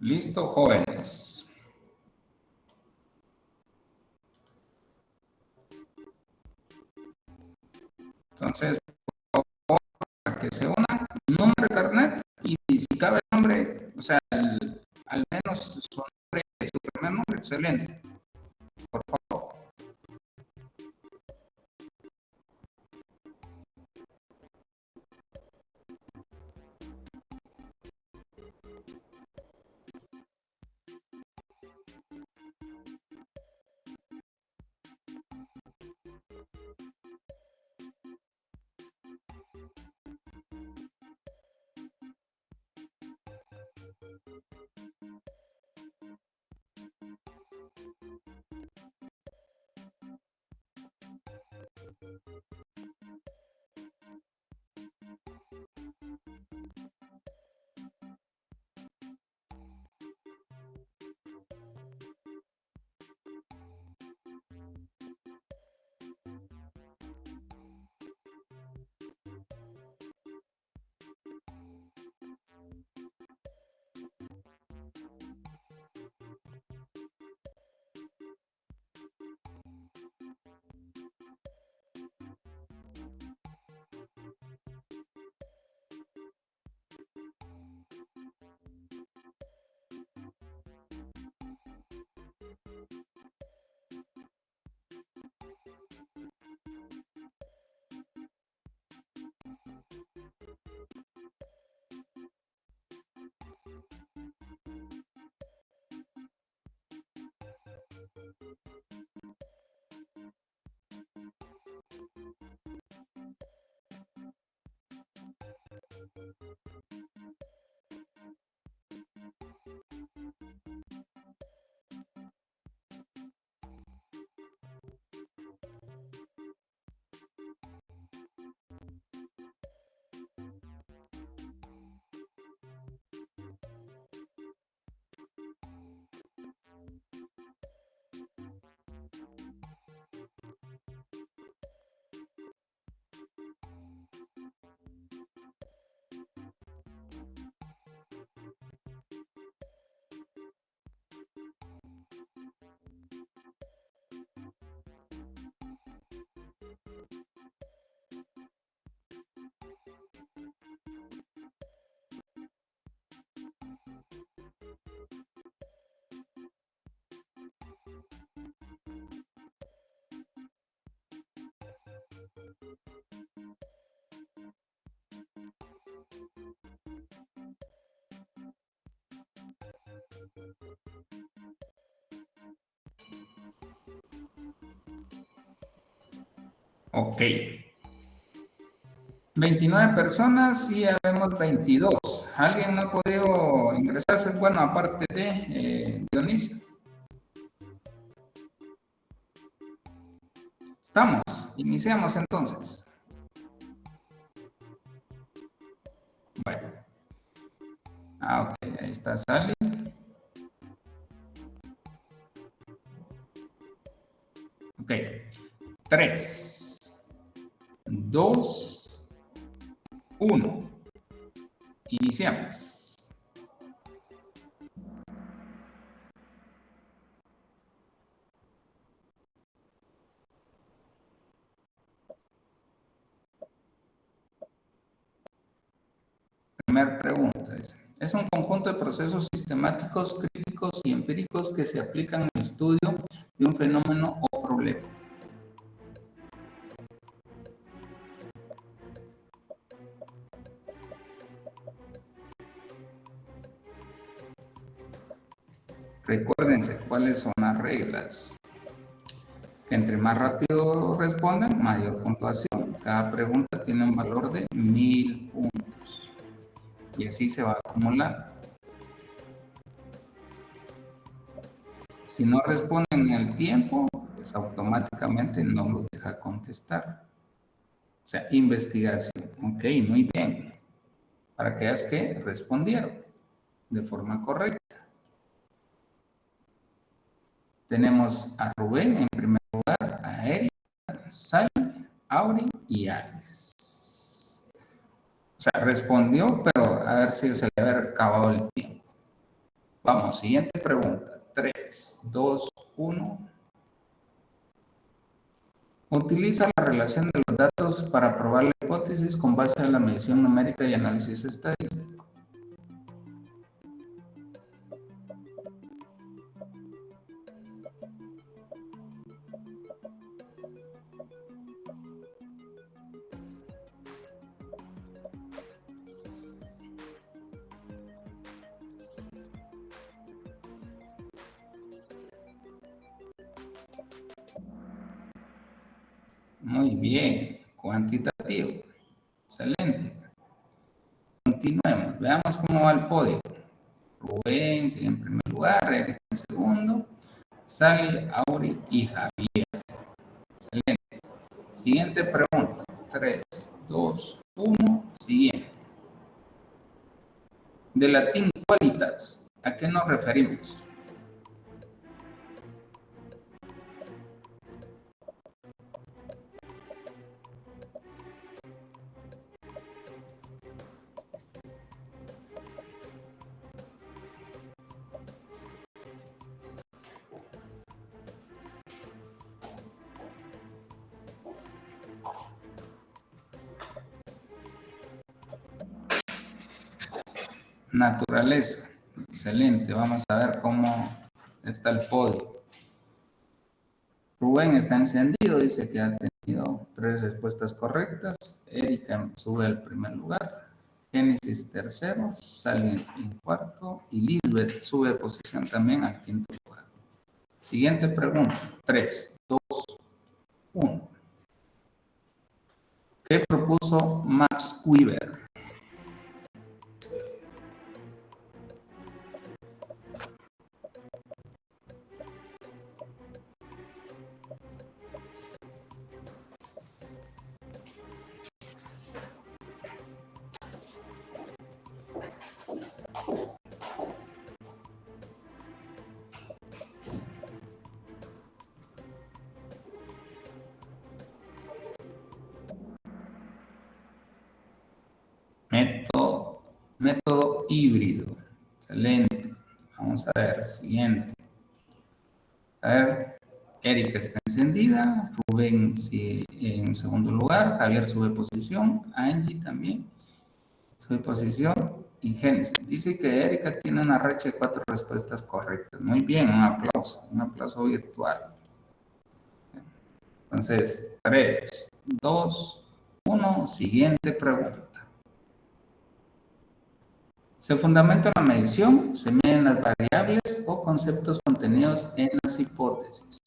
Listo, jóvenes. Entonces, para que se unan, número de carnet y si cabe el nombre, o sea, al menos su nombre, su primer nombre, excelente. Por favor. Ok. 29 personas y ya vemos 22. ¿Alguien no ha podido ingresarse? Bueno, aparte de Dionisio. Estamos. Iniciamos entonces. Bueno. Ok. Ahí está Sally. Ok. 3, 2, 1. Iniciamos. Primera pregunta es un conjunto de procesos sistemáticos, críticos y empíricos que se aplican al estudio de un fenómeno o problema. Recuérdense cuáles son las reglas. Que entre más rápido respondan, mayor puntuación. Cada pregunta tiene un valor de 1000 puntos. Y así se va acumulando. Si no responden en el tiempo, pues automáticamente no los deja contestar. O sea, investigación. Ok, muy bien. Para que veas que respondieron de forma correcta. Tenemos a Rubén en primer lugar, a Erika, Sally, Auri y Alex. O sea, respondió, pero a ver si se le había acabado el tiempo. Vamos, siguiente pregunta. 3, 2, 1. Utiliza la relación de los datos para probar la hipótesis con base en la medición numérica y análisis estadístico. Muy bien, cuantitativo. Excelente. Continuemos, veamos cómo va el podio. Rubén sigue en primer lugar, Erika en segundo, Sally, Auri y Javier. Excelente. Siguiente pregunta. 3, 2, 1, siguiente. De latín qualitas, ¿a qué nos referimos? Naturaleza. Excelente. Vamos a ver cómo está el podio. Rubén está encendido, dice que ha tenido 3 respuestas correctas. Erika sube al primer lugar. Génesis tercero, Sally en cuarto y Lisbeth sube de posición también al quinto lugar. Siguiente pregunta. 3, 2, 1. ¿Qué propuso Max Weber? Método híbrido. Excelente. Vamos a ver, siguiente. A ver, Erika está encendida, Rubén sigue en segundo lugar, Javier sube posición, Angie también sube posición y Génesis. Dice que Erika tiene una racha de 4 respuestas correctas. Muy bien, un aplauso virtual. Entonces, 3, 2, 1, siguiente pregunta. Se fundamenta la medición, se miden las variables o conceptos contenidos en las hipótesis.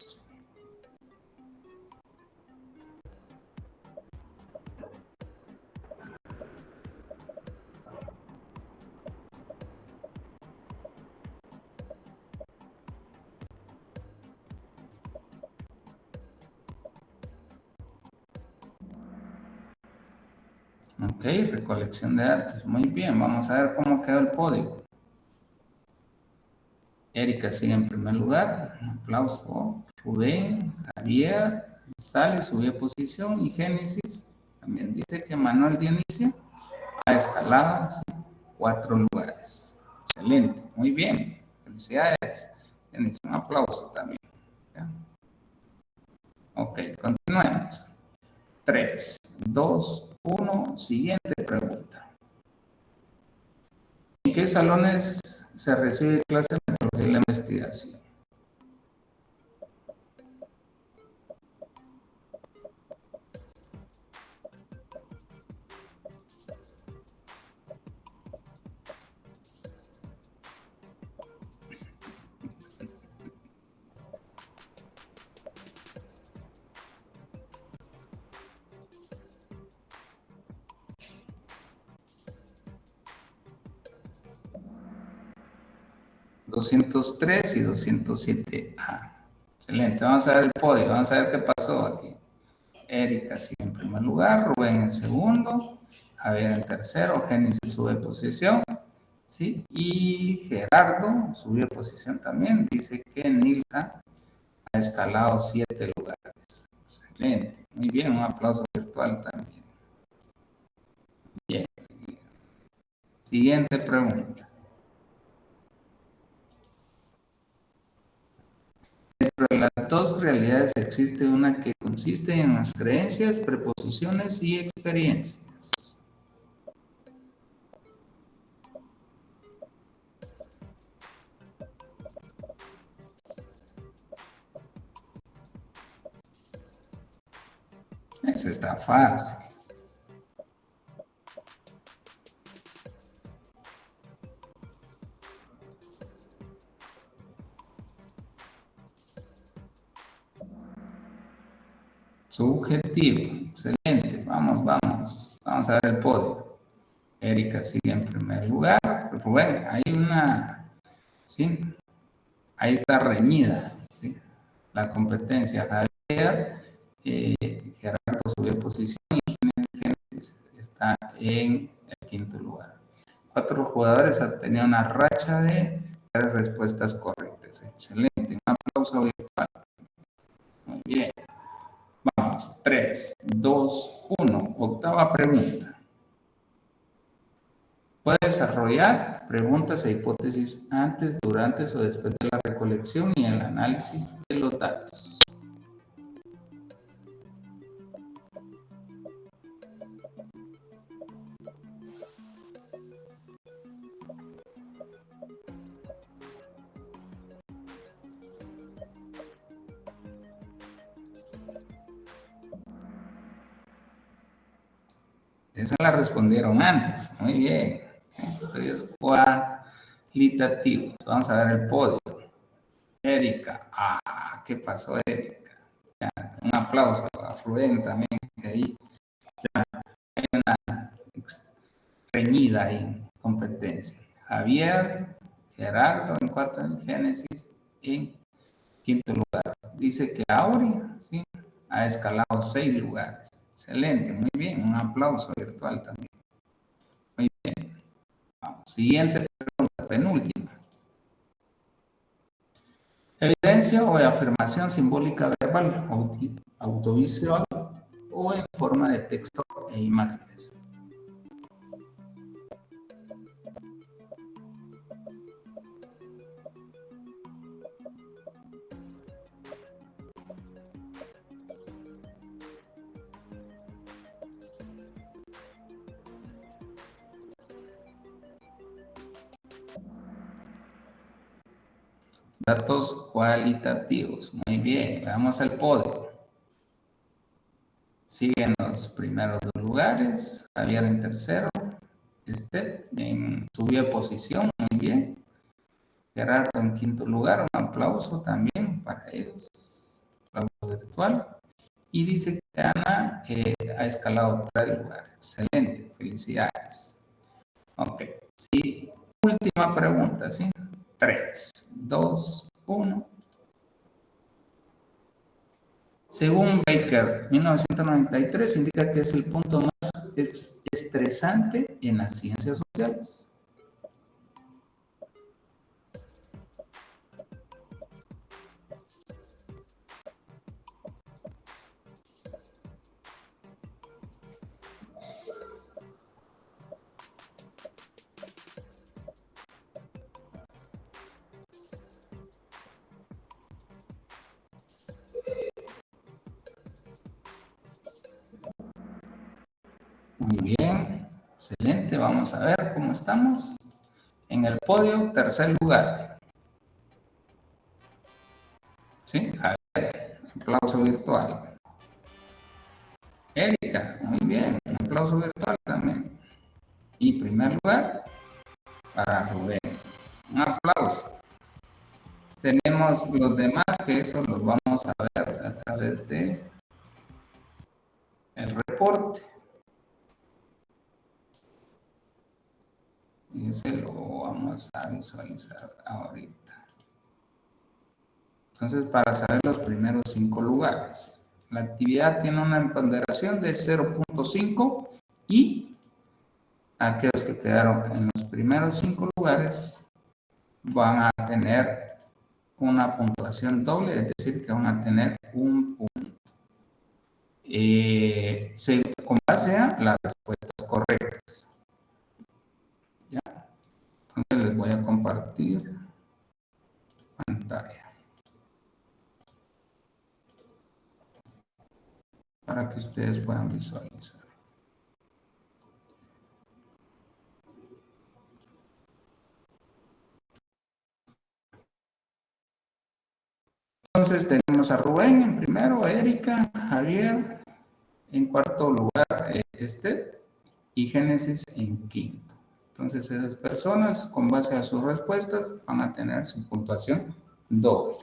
Ok, recolección de datos. Muy bien, vamos a ver cómo quedó el podio. Erika sigue en primer lugar, un aplauso. Rubén, Javier, Sale, subió posición y Génesis también dice que Manuel Dionisio ha escalado 4 lugares. Excelente, muy bien. Felicidades. Génesis, un aplauso también. ¿Ya? Ok, continuemos. 3, 2, 1, siguiente pregunta. ¿En qué salones se recibe clase de metodología de la investigación? ...203 y 207A. Excelente, vamos a ver el podio, vamos a ver qué pasó aquí. Erika sigue en primer lugar, Rubén en segundo, Javier en tercero, Génesis sube de posición, ¿sí? Y Gerardo sube de posición también, dice que Nilsa ha escalado 7 lugares. Excelente, muy bien, un aplauso virtual también. Bien. Siguiente pregunta. las dos realidades existe una que consiste en las creencias, preposiciones y experiencias. Eso está fácil. Subjetivo, excelente, vamos a ver el podio. Erika sigue en primer lugar. Rubén, hay una, ¿sí? Ahí está reñida, ¿sí? La competencia. Javier, Gerardo subió posición y Génesis está en el quinto lugar. 4 jugadores han tenido una racha de 3 respuestas correctas. Excelente, un aplauso virtual. Muy bien. Vamos, 3, 2, 1. Octava pregunta. Puede desarrollar preguntas e hipótesis antes, durante o después de la recolección y el análisis de los datos. Esa la respondieron antes. Muy bien. ¿Sí? Estudios cualitativos. Vamos a ver el podio. Erika. ¿Qué pasó, Erika? Ya, un aplauso a Rubén también, que ahí ya hay una reñida ahí en competencia. Javier, Gerardo en cuarto, en Génesis en quinto lugar. Dice que Auri, ¿sí? Ha escalado 6 lugares. Excelente, muy bien. Un aplauso virtual también. Muy bien. Vamos. Siguiente pregunta, penúltima. Evidencia o afirmación simbólica verbal, audiovisual o en forma de texto e imágenes. Datos cualitativos. Muy bien, veamos el podio. Siguen los primeros 2 lugares. Javier en tercero. Subió de posición. Muy bien. Gerardo en quinto lugar. Un aplauso también para ellos. Aplauso virtual. Y dice que Ana ha escalado 3 lugares. Excelente. Felicidades. Ok. Sí. Última pregunta, ¿sí? 3, 2, 1. Según Baker, 1993 indica que es el punto más estresante en las ciencias sociales. Muy bien, excelente. Vamos a ver cómo estamos. En el podio, tercer lugar. ¿Sí? Javier, aplauso virtual. Erika, muy bien, un aplauso virtual también. Y primer lugar, para Rubén. Un aplauso. Tenemos los demás, que eso los vamos a ver a través de el reporte. Y ese lo vamos a visualizar ahorita. Entonces, para saber los primeros 5 lugares, la actividad tiene una ponderación de 0.5 y aquellos que quedaron en los primeros 5 lugares van a tener una puntuación doble, es decir, que van a tener un punto. Con base a las respuestas correctas. ¿Ya? Entonces les voy a compartir pantalla. para que ustedes puedan visualizar. Entonces tenemos a Rubén en primero, a Erika, Javier, en cuarto lugar y Génesis en quinto. Entonces esas personas, con base a sus respuestas, van a tener su puntuación doble.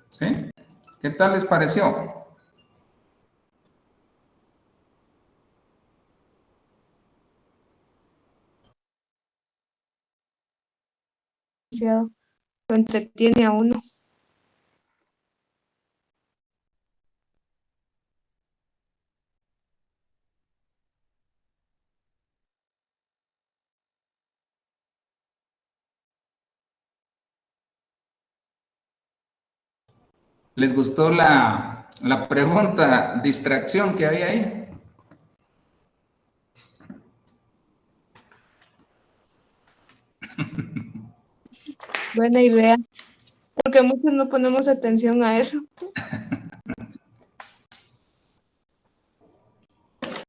¿Sí? ¿Qué tal les pareció? Lo entretiene a uno. ¿Les gustó la pregunta distracción que había ahí? Buena idea. Porque muchos no ponemos atención a eso.